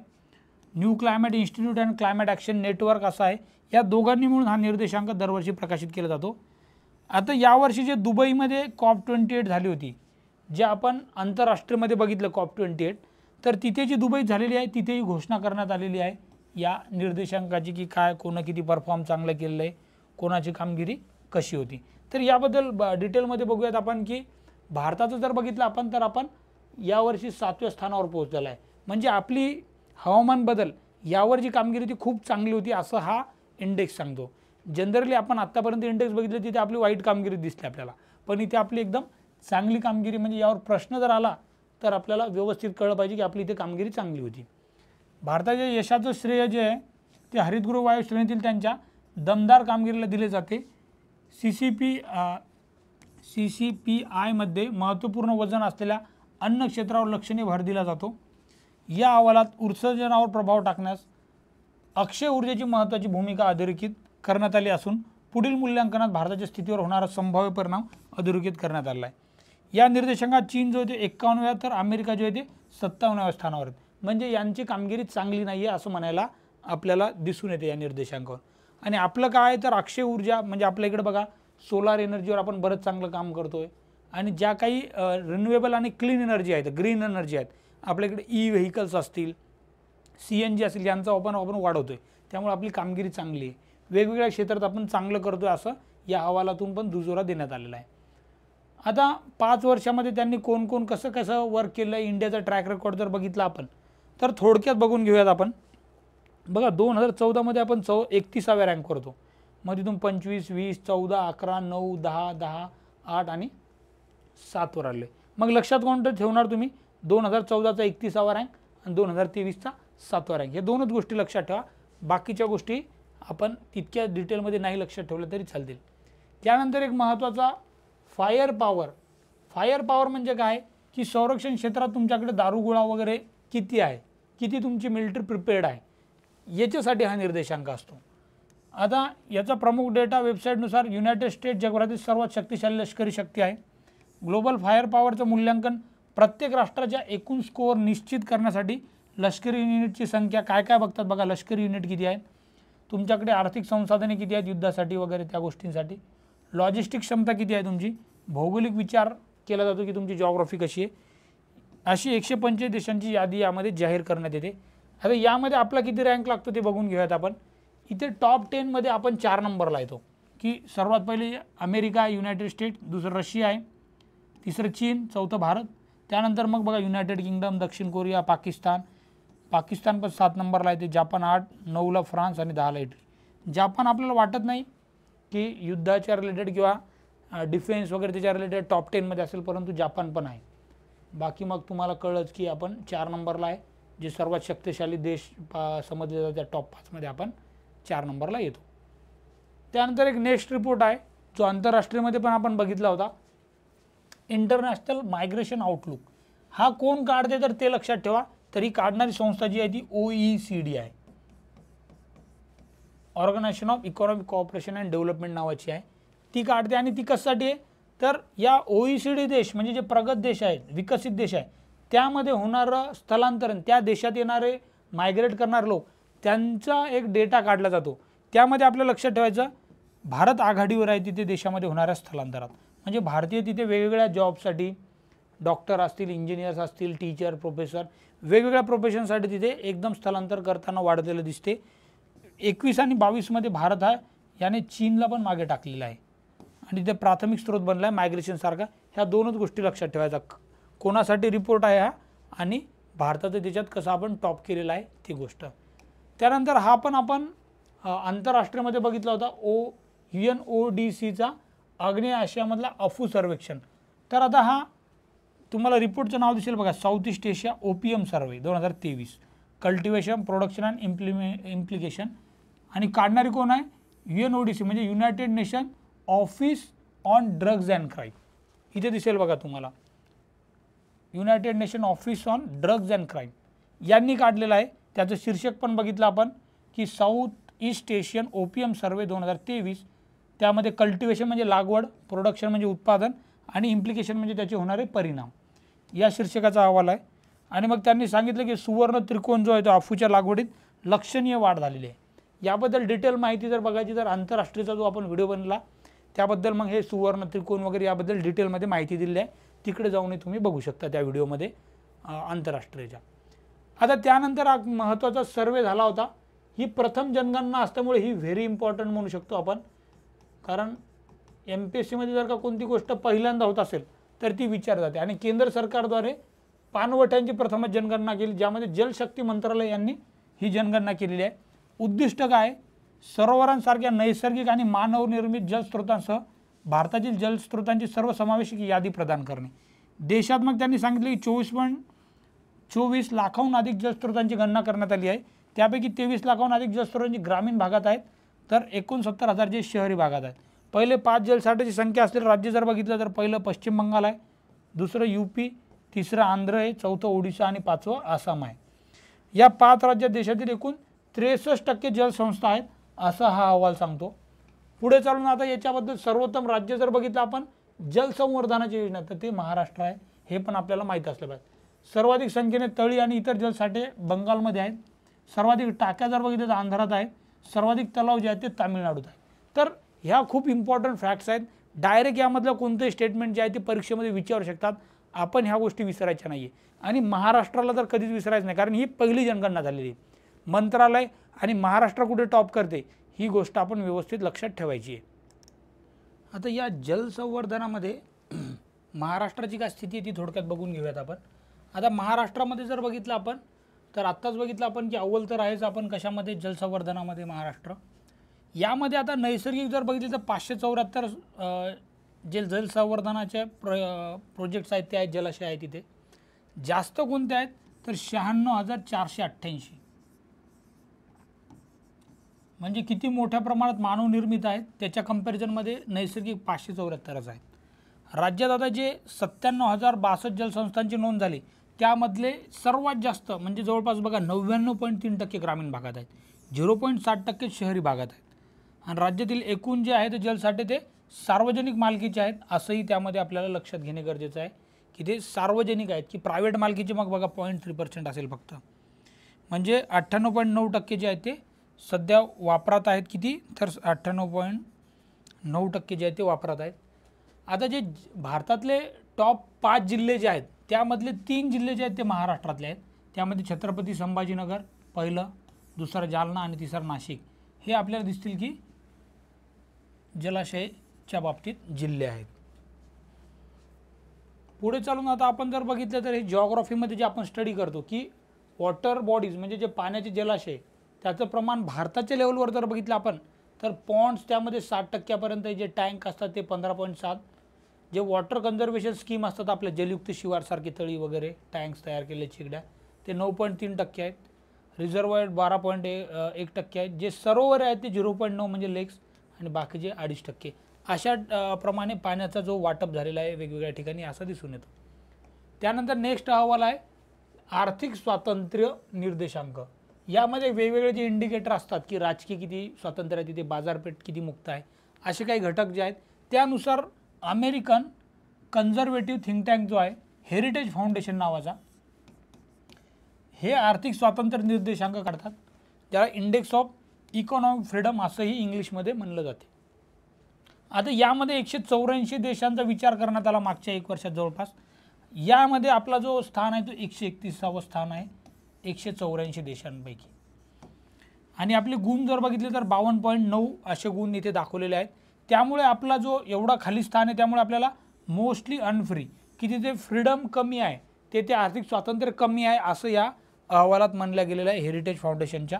new climate institute and climate action network असा आहे, या दोघांनी मिळून हा निर्देशांक दरवर्षी प्रकाशित केला जातो। आता यावर्षी जे दुबईमध्ये COP28 झाली होती, जे आपण आंतरराष्ट्रीयमध्ये बघितलं COP28, तर तिथे जी दुबईत झालेली आहे तिथेही घोषणा करण्यात आलेली आहे या निर्देशांकाची की काय कोण किती परफॉर्म चांगलं केलं आहे, कोणाची कामगिरी कशी होती। तर याबद्दल डिटेलमध्ये बघूयात आपण की भारताचं जर बघितलं आपण तर आपण यावर्षी 7व्या स्थानावर पोहोचलेला आहे। म्हणजे आपली हवामान बदल यावर जी कामगिरी ती खूप चांगली होती असं हा इंडेक्स सांगतो। जनरली आपण आत्तापर्यंत इंडेक्स बघितले तिथे आपली वाईट कामगिरी दिसली आपल्याला, पण इथे आपली एकदम चांगली कामगिरी, म्हणजे यावर प्रश्न जर आला तर आपल्याला व्यवस्थित कळलं पाहिजे की आपली इथे कामगिरी चांगली होती। भारताच्या यशाचं श्रेय जे आहे ते हरितगृह वायू श्रेणीतील त्यांच्या दमदार कामगिरीला दिले जाते। CCPI मध्ये महत्त्वपूर्ण वजन असलेल्या अन्न क्षेत्रावर लक्षणीय भर दिला जातो। या अहवालात उत्सर्जनावर प्रभाव टाकण्यास अक्षय ऊर्जेची महत्त्वाची भूमिका अधोरेखित करण्यात आली असून पुढील मूल्यांकनात भारताच्या स्थितीवर होणारा संभाव्य परिणाम अधोरेखित करण्यात आला आहे। या निर्देशांकात चीन जो आहे 51व्या तर अमेरिका जो आहे 57व्या स्थानावर आहे। म्हणजे यांची कामगिरी चांगली नाही आहे असं म्हणायला आपल्याला दिसून येते या निर्देशांकावर। आणि आपलं काय तर अक्षय ऊर्जा म्हणजे आपल्या इकडे बघा सोलार एनर्जीवर आपण बरंच चांगलं काम करतोय, आणि ज्या काही रिन्युएबल आणि क्लीन एनर्जी आहेत, ग्रीन एनर्जी आहेत, आपल्याकडे व्हेकल्स असतील, CNG असेल, यांचा आपण वाढवतोय, त्यामुळे आपली कामगिरी चांगली आहे। वेगवेगळ्या क्षेत्रात आपण चांगलं करतोय असं या अहवालातून पण दुजोरा देण्यात आलेला आहे। आता 5 वर्षामध्ये त्यांनी कोण कोण कसं कसं वर्क केलं, इंडियाचा ट्रॅक रेकॉर्ड जर बघितला आपण तर थोडक्यात बघून घेऊयात आपण। बघा 2014 मध्ये आपण 31व्या रँकवर होतो, मग तिथून 25, 20, 14, 11, 9, 10, 10, 8 आणि 7 वर आले। मग लक्षात कोणतं ठेवणार तुम्ही 2014चा 31वा रँक आणि 2023चा 7वा रँक, हे दोनच गोष्टी लक्षात ठेवा। बाकीच्या गोष्टी आपण तितक्या डिटेलमध्ये नाही लक्षात ठेवलं तरी चालतील। त्यानंतर एक महत्त्वाचा फायर पॉवर म्हणजे काय की संरक्षण क्षेत्रात तुमच्याकडे दारुगोळा वगैरे किती आहे, किती तुमची मिलिटरी प्रिपेअर्ड आहे, याच्यासाठी हा निर्देशांक असतो। आता याचा प्रमुख डेटा वेबसाईटनुसार युनायटेड स्टेट्स जगभरातील सर्वात शक्तिशाली लष्करी शक्ती आहे। ग्लोबल फायर पॉवरचं मूल्यांकन प्रत्येक राष्ट्राच्या एकूण स्कोअर निश्चित करण्यासाठी लष्करी युनिटची संख्या काय काय बघतात बघा, लष्करी युनिट किती आहेत, तुमच्याकडे आर्थिक संसाधने किती आहेत युद्धासाठी वगैरे त्या गोष्टींसाठी, लॉजिस्टिक क्षमता किती आहे तुमची, भौगोलिक विचार केला जातो की तुमची जॉग्राफी कशी आहे, अशी 125 देशांची यादी यामध्ये जाहीर करण्यात येते। आता यामध्ये आपला किती रँक लागतो ते बघून घेऊयात आपण। इथे टॉप 10 मध्ये आपण 4 नंबरला येतो की सर्वात पहिले अमेरिका, युनायटेड स्टेट्स, दुसरं रशिया आहे, तिसरं चीन, चौथं भारत, त्यानंतर मग बघा युनायटेड किंगडम, दक्षिण कोरिया, पाकिस्तान पण 7 नंबरला येते, जापान 8, 9ला फ्रान्स आणि 10ला इटली। जापान आपल्याला वाटत नाही की युद्धाच्या रिलेटेड किंवा डिफेन्स वगैरे त्याच्या रिलेटेड टॉप 10 मध्ये असेल, परंतु जापान पण आहे। बाकी मग तुम्हाला कळलंच की आपण 4 नंबरला आहे, जे सर्वात शक्तिशाली देश समजले जातात त्या टॉप 5 मध्ये आपण 4 नंबरला येतो। त्यानंतर एक नेक्स्ट रिपोर्ट आहे जो आंतरराष्ट्रीयमध्ये पण आपण बघितला होता, इंटरनॅशनल मायग्रेशन आउटलुक। हा कोण काढते तर ते लक्षात ठेवा, तरी काढणारी संस्था जी आहे ती OECD आहे, organisation of economic cooperation and development नावाची आहे, ती काढते। आणि ती कशासाठी आहे तर या OECD देश म्हणजे जे प्रगत देश आहेत, विकसित देश आहे, त्यामध्ये होणारं स्थलांतरण, त्या देशात येणारे मायग्रेट करणारे लोक, त्यांचा एक डेटा काढला जातो। त्यामध्ये आपल्याला लक्षात ठेवायचं भारत आघाडीवर आहे तिथे देशामध्ये होणाऱ्या स्थलांतरात। म्हणजे भारतीय तिथे वेगवेगळ्या जॉबसाठी, डॉक्टर असतील, इंजिनियर्स असतील, टीचर, प्रोफेसर, वेगवेगळ्या प्रोफेशनसाठी तिथे एकदम स्थलांतर करताना वाढलेलं दिसते। 21 आणि 22 मध्ये भारत आहे याने चीनला पण मागे टाकलेला आहे आणि तिथे प्राथमिक स्रोत बनला आहे मायग्रेशन सारखा। ह्या दोनच गोष्टी लक्षात ठेवायचा, कोणासाठी रिपोर्ट आहे हा आणि भारताचं त्याच्यात कसं आपण टॉप केलेला आहे ती गोष्ट। त्यानंतर हा पण आपण आंतरराष्ट्रीयमध्ये बघितला होता UNODCचा आग्नेय आशियामधला अफू सर्वेक्षण। तर आता हा तुम्हाला रिपोर्टचं नाव दिसेल बघा, South East Asia opium survey 2023, cultivation, production and implication, आणि काढणारी कोण आहे UNODC म्हणजे United Nation office on drugs and crime. इथे दिसेल बघा तुम्हाला United Nation office on drugs and crime यांनी काढलेलं आहे। त्याचं शीर्षक पण बघितलं आपण की South East Asian opium survey 2023, त्यामध्ये कल्टिवेशन म्हणजे लागवड, प्रोडक्शन म्हणजे उत्पादन आणि इम्प्लिकेशन म्हणजे त्याचे होणारे परिणाम, या शीर्षकाचा अहवाल आहे। आणि मग त्यांनी सांगितलं की सुवर्ण त्रिकोण जो आहे तो अफूच्या लागवडीत लक्षणीय वाढ झालेली आहे. याबद्दल डिटेल माहिती जर बघायची तर आंतरराष्ट्रीयचा जो आपण व्हिडिओ बनला त्याबद्दल मग हे सुवर्ण त्रिकोण वगैरे याबद्दल डिटेलमध्ये माहिती दिलेली आहे, तिकडे जाऊन तुम्ही बघू शकता त्या व्हिडिओमध्ये आंतरराष्ट्रीयच्या. आता त्यानंतर हा महत्त्वाचा सर्वे झाला होता. ही प्रथम जनगणना असल्यामुळे ही व्हेरी इम्पॉर्टंट म्हणू शकतो आपण, कारण MPSC मध्ये जर का कोणती गोष्ट पहिल्यांदा होत असेल तर ती विचार जाते. आणि केंद्र सरकारद्वारे पाणवठ्यांची प्रथमच जनगणना केली, ज्यामध्ये जलशक्ती मंत्रालय यांनी ही जनगणना केलेली आहे. उद्दिष्ट काय? सरोवरांसारख्या नैसर्गिक आणि मानवनिर्मित जलस्रोतांसह भारतातील जलस्रोतांची सर्वसमावेशक यादी प्रदान करणे. देशात मग त्यांनी सांगितले की 24 लाखाहून अधिक जलस्रोतांची गणना करण्यात आली आहे. त्यापैकी 23 लाखाहून अधिक जलस्रोतांची ग्रामीण भागात आहेत, तर 69,000 जे शहरी भागात आहेत. पहिले 5 जलसाठ्याची संख्या असलेले राज्य जर बघितलं तर पहिलं पश्चिम बंगाल आहे, दुसरं UP, तिसरं आंध्र आहे, चौथं ओडिशा आणि पाचवं आसाम आहे. या 5 राज्यात देशातील एकूण 63% जलसंस्था आहेत असा हा अहवाल सांगतो. पुढे चालून आता याच्याबद्दल सर्वोत्तम राज्य जर बघितलं आपण जलसंवर्धनाची योजना तर ते महाराष्ट्र आहे, हे पण आपल्याला माहीत असलं पाहिजे. सर्वाधिक संख्येने तळी आणि इतर जलसाठे बंगालमध्ये आहेत. सर्वाधिक टाक्या जर बघितलं तर आंध्रात आहेत. सर्वाधिक तलाव जे आहेत ते तामिळनाडूत आहेत. तर ह्या खूप इम्पॉर्टंट फॅक्ट्स आहेत. डायरेक्ट यामधलं कोणतंही स्टेटमेंट जे आहे ते परीक्षेमध्ये विचारू शकतात. आपण ह्या गोष्टी विसरायच्या नाही आहे. आणि महाराष्ट्राला तर कधीच विसरायचं नाही, कारण ही पहिली जनगणना झालेली आहे. मंत्रालय आणि महाराष्ट्र कुठे टॉप करते ही गोष्ट आपण व्यवस्थित लक्षात ठेवायची आहे. आता या जलसंवर्धनामध्ये महाराष्ट्राची काय स्थिती आहे ती थोडक्यात बघून घेऊयात आपण. आता महाराष्ट्रामध्ये जर बघितलं आपण तर आत्ताच बघितलं आपण की अव्वल तर आहेच आपण कशामध्ये, जलसंवर्धनामध्ये महाराष्ट्र. यामध्ये आता नैसर्गिक जर बघितलं तर 574 जे जलसंवर्धनाचे प्रोजेक्ट्स आहेत ते आहेत, जलाशय आहेत तिथे. जास्त कोणते आहेत तर 96,488, म्हणजे किती मोठ्या प्रमाणात मानवनिर्मित आहेत त्याच्या कंपॅरिझनमध्ये नैसर्गिक 574 आहेत. राज्यात आता जे 97,062 जलसंस्थांची नोंद झाली त्यामधले सर्वात जास्त म्हणजे जवळपास बघा 99.3% ग्रामीण भागात आहेत, 0.7% शहरी भागात आहेत. आणि राज्यातील एकूण जे आहे ते जलसाठे ते सार्वजनिक मालकीचे आहेत असंही त्यामध्ये आपल्याला लक्षात घेणे गरजेचं आहे की ते सार्वजनिक आहेत की प्रायव्हेट मालकीचे मग बघा 0.3% असेल फक्त. म्हणजे 98.9% जे आहेत ते सध्या वापरात आहेत. किती तर 98.9% जे आहेत ते वापरात आहेत. आता जे भारतातले टॉप 5 जिल्हे जे आहेत त्यामधले 3 जिल्हे जे आहेत ते महाराष्ट्रातले आहेत. त्यामध्ये छत्रपती संभाजीनगर पहिलं, दुसरं जालना आणि तिसरं नाशिक हे आपल्याला दिसतील की जलाशयच्या बाबतीत जिल्हे आहेत. पुढे चालून आता आपण जर बघितलं तर हे जिओग्राफीमध्ये जे आपण स्टडी करतो की वॉटर बॉडीज म्हणजे जे पाण्याचे जलाशय त्याचं प्रमाण भारताच्या लेवलवर जर बघितलं आपण तर पॉन्ड्स त्यामध्ये 60% जे टँक असतात ते 15.7, जे वॉटर कन्झर्वेशन स्कीम असतात आपल्या जलयुक्त शिवारसारखी तळी वगैरे टँक्स तयार केलेले चिकड्या ते 9.3% आहेत. रिझर्वॉयर 12.1% आहेत. जे सरोवर आहेत ते 0.9 म्हणजे लेक्स आणि बाकीचे 2.5%. अशा प्रमाणे पाण्याचा जो वाटप झालेला आहे वेगवेगळ्या ठिकाणी असं दिसून येतं. त्यानंतर नेक्स्ट अहवाल आहे आर्थिक स्वातंत्र्य निर्देशांक. यामध्ये वेगवेगळे जे इंडिकेटर असतात की राजकीय किती स्वातंत्र्य आहे, तिथे बाजारपेठ किती मुक्त आहे, असे काही घटक जे आहेत त्यानुसार अमेरिकन कन्झर्वेटिव्ह थिंक टँक जो आहे हेरिटेज फाउंडेशन नावाचा हे आर्थिक स्वातंत्र्य निर्देशांक काढतात, ज्याला इंडेक्स ऑफ इकॉनॉमिक फ्रीडम असंही इंग्लिशमध्ये म्हणलं जाते. आता यामध्ये 184 देशांचा विचार करण्यात आला मागच्या 1 वर्षात जवळपास. यामध्ये आपला जो स्थान आहे तो 131वा स्थान आहे 184 देशांपैकी. आणि आपले गुण जर बघितले तर 52.9 असे गुण इथे दाखवलेले आहेत. त्यामुळे आपला जो एवढा खाली स्थान आहे त्यामुळे आपल्याला मोस्टली अनफ्री की तिथे फ्रीडम कमी आहे, ते आर्थिक स्वातंत्र्य कमी आहे असं या अहवालात म्हणलं गेलेलं आहे हेरिटेज फाउंडेशनच्या,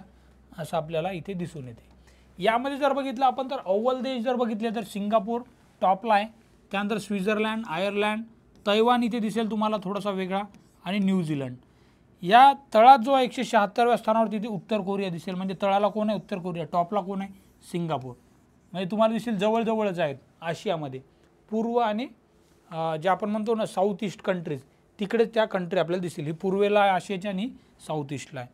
असं आपल्याला इथे दिसून येते. यामध्ये जर बघितलं आपण तर अव्वल देश जर बघितले तर सिंगापूर टॉपला आहे, त्यानंतर स्वित्झर्लंड, आयर्लंड, तैवान इथे दिसेल तुम्हाला थोडासा वेगळा आणि न्यूझीलंड. या तळात जो 176व्या स्थानावर तिथे उत्तर कोरिया दिसेल. म्हणजे तळाला कोण आहे? उत्तर कोरिया. टॉपला कोण आहे? सिंगापूर. म्हणजे तुम्हाला दिसेल जवळजवळच आहेत आशियामध्ये. पूर्व आणि जे आपण म्हणतो ना साऊथ ईस्ट कंट्रीज तिकडे त्या कंट्री आपल्याला दिसेल. ही पूर्वेला आशियाच्या आणि साऊथ ईस्टला आहे.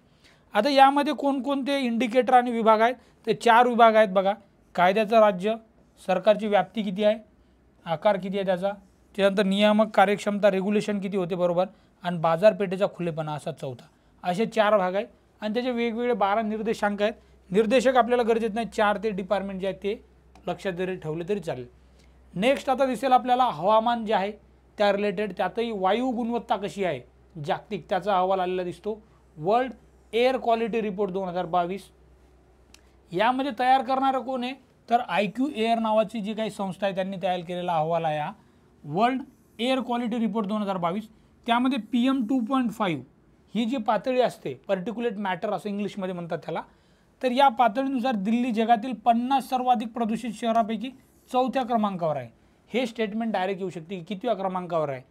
आता यामध्ये कोणकोणते इंडिकेटर आणि विभाग आहेत? ते 4 विभाग आहेत बघा. कायद्याचं राज्य, सरकारची व्याप्ती किती आहे, आकार किती आहे त्याचा, त्यानंतर नियामक कार्यक्षमता रेग्युलेशन किती होते बरोबर, आणि बाजारपेठेचा खुलेपणा असा चौथा. असे 4 भाग आहेत आणि त्याचे वेगवेगळे 12 निर्देशांक आहेत. निर्देशक आपल्याला गरजेचे नाही, 4 ते डिपार्टमेंट जे आहेत ते लक्षात जरी ठेवले तरी चालेल. नेक्स्ट आता दिसेल आपल्याला हवामान जे आहे त्या रिलेटेड, त्यातही वायू गुणवत्ता कशी आहे जागतिक त्याचा अहवाल आलेला दिसतो. World air quality report 2022. यामध्ये तयार करणारं कोण आहे तर IQ एअर नावाची जी काही संस्था आहे त्यांनी तयार केलेला अहवाल आहे हा वर्ल्ड एअर क्वालिटी रिपोर्ट 2022. त्यामध्ये PM 2.5 ही जी पातळी असते, पर्टिक्युलेट मॅटर असं इंग्लिशमध्ये म्हणतात त्याला, तर या पातळीनुसार दिल्ली जगातील 50 सर्वाधिक प्रदूषित शहरापैकी 4थ्या क्रमांकावर आहे. हे स्टेटमेंट डायरेक्ट येऊ शकते की कितव्या क्रमांकावर आहे.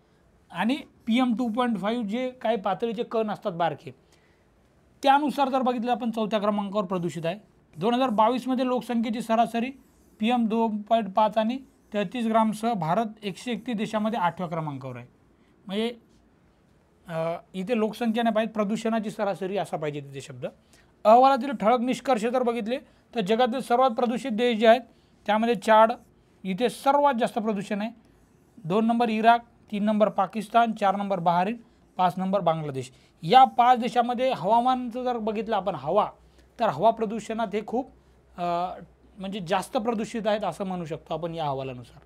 आणि PM 2.5 जे काही पातळीचे कण असतात बारके, त्यानुसार जर बघितलं आपण 4थ्या क्रमांकावर प्रदूषित आहे. 2022 लोकसंख्येची सरासरी PM 2.5 आणि 33 ग्रामसह भारत 131 देशामध्ये 8व्या क्रमांकावर आहे. म्हणजे इथे लोकसंख्या नाही पाहिजे, प्रदूषणाची सरासरी असा पाहिजे तिथे शब्द. अहवालातील ठळक निष्कर्ष जर बघितले तर जगातील सर्वात प्रदूषित देश जे आहेत त्यामध्ये चाड, इथे सर्वात जास्त प्रदूषण आहे. 2 number Iraq, 3 number Pakistan, 4 number Bahrain, 5 number Bangladesh. या 5 देशामध्ये हवामानाचं जर बघितलं आपण हवा, तर हवा प्रदूषणात हे खूप म्हणजे जास्त प्रदूषित आहेत असं म्हणू शकतो आपण या अहवालानुसार.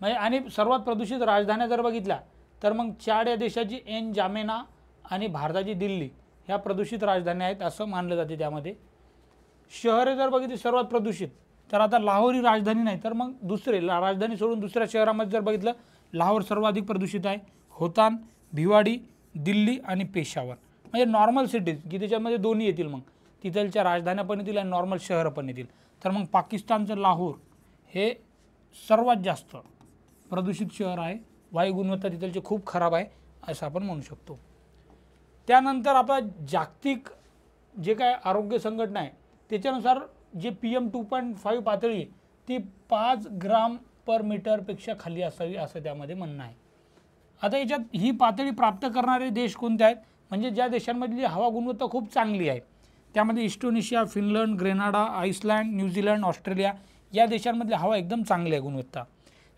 म्हणजे आणि सर्वात प्रदूषित राजधान्या जर बघितल्या तर मग चाड या देशाची जामेना आणि भारताची दिल्ली ह्या प्रदूषित राजधान्या आहेत असं मानलं जाते. त्यामध्ये शहरे जर बघितली सर्वात प्रदूषित, तर आता लाहोर ही राजधानी नाही तर मग दुसरे राजधानी सोडून दुसऱ्या शहरामध्ये जर बघितलं, लाहोर सर्वाधिक प्रदूषित आहे, होतान, भिवाडी, दिल्ली आणि पेशावर. म्हणजे नॉर्मल सिटीज की त्याच्यामध्ये दोन्ही येतील, मग तिथलच्या राजधान्या पण येतील आणि नॉर्मल शहरं पण येतील. तर मग पाकिस्तानचं लाहोर हे सर्वात जास्त प्रदूषित शहर आहे. वायू गुणवत्ता तिथलची खूप खराब आहे असं आपण म्हणू शकतो. त्यानंतर आता जागतिक जे काय आरोग्य संघटना आहे त्याच्यानुसार जे PM 2.5 पातळी ती 5 ग्राम पर मीटरपेक्षा खाली असावी असं त्यामध्ये म्हणणं आहे. आता याच्यात ही पातळी प्राप्त करणारे देश कोणते आहेत, म्हणजे ज्या देशांमधली हवा गुणवत्ता खूप चांगली आहे त्यामध्ये Indonesia, Finland, Grenada, Iceland, New Zealand, Australia या देशांमधली हवा एकदम चांगली आहे गुणवत्ता.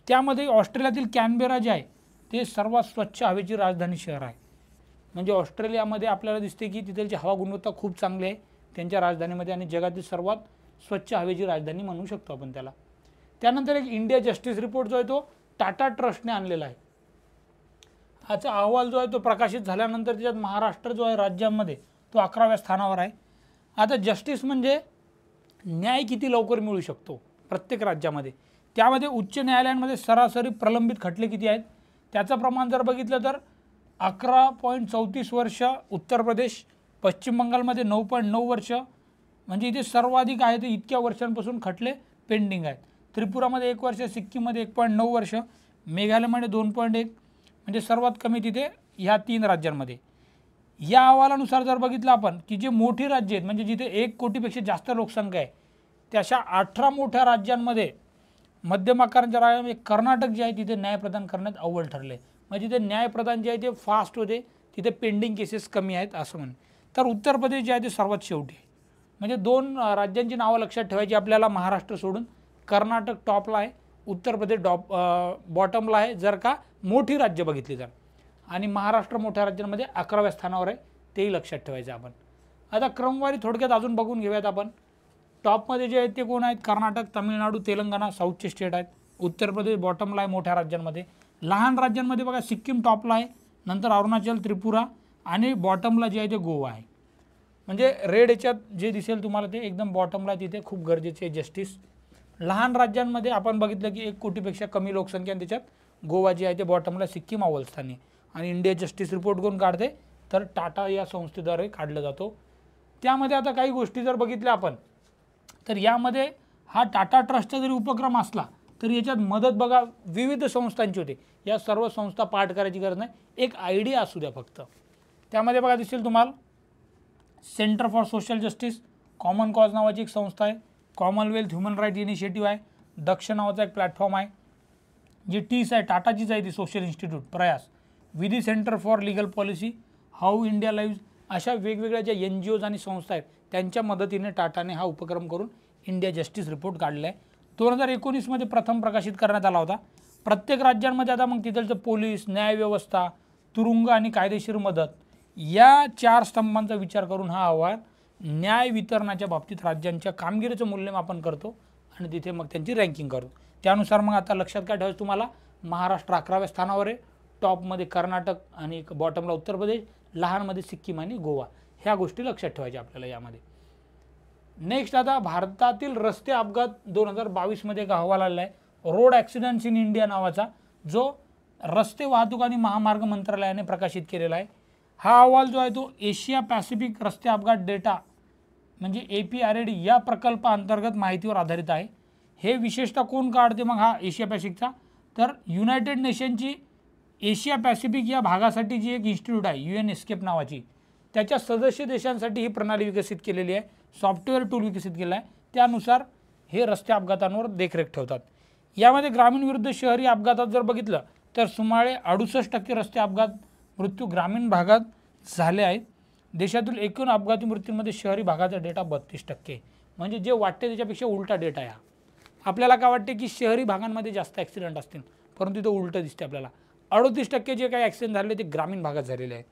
त्यामध्ये ऑस्ट्रेलियातील कॅनबेरा जे आहे ते सर्वात स्वच्छ हवेची राजधानी शहर आहे. म्हणजे ऑस्ट्रेलियामध्ये आपल्याला दिसते की तिथलची हवा गुणवत्ता खूप चांगली आहे त्यांच्या राजधानीमध्ये आणि जगातील सर्वात स्वच्छ हवेची राजधानी म्हणू शकतो आपण त्याला. त्यानंतर एक इंडिया जस्टिस रिपोर्ट जो आहे तो टाटा ट्रस्टने आणलेला आहे. हाचा अहवाल जो आहे तो प्रकाशित झाल्यानंतर त्याच्यात महाराष्ट्र जो आहे राज्यामध्ये तो 11व्या स्थानावर आहे. आता जस्टिस म्हणजे न्याय किती लवकर मिळू शकतो प्रत्येक राज्यामध्ये. त्यामध्ये उच्च न्यायालयांमध्ये सरासरी प्रलंबित खटले किती आहेत त्याचं प्रमाण जर बघितलं तर 11.34 वर्ष उत्तर प्रदेश, पश्चिम बंगालमध्ये 9.9 वर्ष, म्हणजे इथे सर्वाधिक आहे ते इतक्या वर्षांपासून खटले पेंडिंग आहेत. त्रिपुरामध्ये 1 वर्ष, सिक्कीममध्ये 1.9 वर्ष, मेघालयमध्ये 2.1, म्हणजे सर्वात कमी तिथे ह्या 3 राज्यांमध्ये. या अहवालानुसार जर बघितलं आपण की जे मोठी राज्य आहेत म्हणजे जिथे 1 कोटीपेक्षा जास्त लोकसंख्या आहे त्याशा 18 मोठ्या राज्यांमध्ये मध्यम आकाराच्या राज्यामध्ये कर्नाटक जे आहे तिथे न्याय प्रदान करण्यात अव्वल ठरले. म्हणजे तिथे न्याय प्रदान जे आहे ते फास्ट होते, तिथे पेंडिंग केसेस कमी आहेत असं म्हणे. तर उत्तर प्रदेश जे आहे ते सर्वात शेवटी आहे. म्हणजे 2 राज्यांची नावं लक्षात ठेवायची आपल्याला, महाराष्ट्र सोडून. कर्नाटक टॉपला आहे, उत्तर प्रदेश बॉटमला आहे जर का मोठी राज्य बघितली तर, आणि महाराष्ट्र मोठ्या राज्यांमध्ये 11व्या स्थानावर आहे, तेही लक्षात ठेवायचं आपण. आता क्रमवारी थोडक्यात अजून बघून घेऊयात आपण. टॉपमध्ये जे आहेत ते कोण आहेत, कर्नाटक, तामिळनाडू, तेलंगणा साऊथचे स्टेट आहेत. उत्तर प्रदेश बॉटमला आहे मोठ्या राज्यांमध्ये. लहान राज्यांमध्ये बघा सिक्कीम टॉपला आहे, नंतर अरुणाचल, त्रिपुरा आणि बॉटमला जे आहे ते गोवा आहे. म्हणजे रेड याच्यात जे दिसेल तुम्हाला ते एकदम बॉटमला तिथे खूप गरजेचे आहे जस्टिस. लहान राज्यांमध्ये आपण बघितलं की 1 कोटीपेक्षा कमी लोकसंख्या आणि त्याच्यात गोवा जे आहे ते बॉटमला, सिक्कीम अव्वल स्थानी. आणि इंडिया जस्टिस रिपोर्ट कोण काढते तर टाटा या संस्थेद्वारे काढला जातो. त्यामध्ये आता काही गोष्टी जर बघितल्या आपण तर यामध्ये हा टाटा ट्रस्टचा जरी उपक्रम असला तर याच्यात मदत बघा विविध संस्थांची होते. या सर्व संस्था पाठ करायची गरज नाही, एक आयडिया असू द्या फक्त. त्यामध्ये बघा दिसेल तुम्हाला centre for social justice, common cause नावाची एक संस्था आहे, कॉमनवेल्थ ह्युमन राईट इनिशिएटिव्ह आहे, दक्ष नावाचा एक प्लॅटफॉर्म आहे, जी टीस आहे टाटाचीच आहे ती सोशल इन्स्टिट्यूट, प्रयास, विधी centre for legal policy, how India live, अशा वेगवेगळ्या ज्या NGOज आणि संस्था आहेत त्यांच्या मदतीने टाटाने हा उपक्रम करून इंडिया जस्टिस रिपोर्ट काढला आहे. 2019 प्रथम प्रकाशित करण्यात आला होता. प्रत्येक राज्यांमध्ये आता मग तिथलचं पोलीस, न्यायव्यवस्था, तुरुंग आणि कायदेशीर मदत या 4 स्तंभांचा विचार करून हा अहवाल न्याय वितरणाच्या बाबतीत राज्यांच्या कामगिरीचं मूल्यमापन करतो आणि तिथे मग त्यांची रँकिंग करतो. त्यानुसार मग आता लक्षात काय ठेवायचं तुम्हाला, महाराष्ट्र 11व्या स्थानावर आहे, टॉपमध्ये कर्नाटक आणि बॉटमला उत्तर प्रदेश, लहानमध्ये सिक्कीम आणि गोवा. ह्या गोष्टी लक्षात ठेवायच्या आपल्याला यामध्ये. नेक्स्ट आता भारतातील रस्ते अपघात 2022 मध्ये एक अहवाल आलेला आहे, रोड ॲक्सिडेंट्स इन इंडिया नावाचा, जो रस्ते वाहतूक आणि महामार्ग मंत्रालयाने प्रकाशित केलेला आहे. हा अहवाल जो आहे तो एशिया पॅसिफिक रस्ते अपघात डेटा म्हणजे APRAD या प्रकल्पाअंतर्गत माहितीवर आधारित आहे. हे विशेषतः कोण काढते मग हा एशिया पॅसिफिकचा, तर युनायटेड नेशनची एशिया पॅसिफिक या भागासाठी जी एक इन्स्टिट्यूट आहे UN एस्केप नावाची, त्याच्या सदस्य देशांसाठी ही प्रणाली विकसित केलेली आहे, सॉफ्टवेअर टूल विकसित केला आहे. त्यानुसार हे रस्ते अपघातांवर देखरेख ठेवतात. यामध्ये ग्रामीण विरुद्ध शहरी अपघातात जर बघितलं तर सुमारे 68% रस्ते अपघात मृत्यू ग्रामीण भागात झाले आहेत. देशातील एकूण अपघाती मृत्यूंमध्ये शहरी भागाचा डेटा 32%. म्हणजे जे वाटते त्याच्यापेक्षा उलटा डेटा आहे. आपल्याला काय वाटते की शहरी भागांमध्ये जास्त ॲक्सिडेंट असतील, परंतु ते उलटं दिसते आपल्याला. 38% जे काही ॲक्सिडेंट झाले ते ग्रामीण भागात झालेले आहे.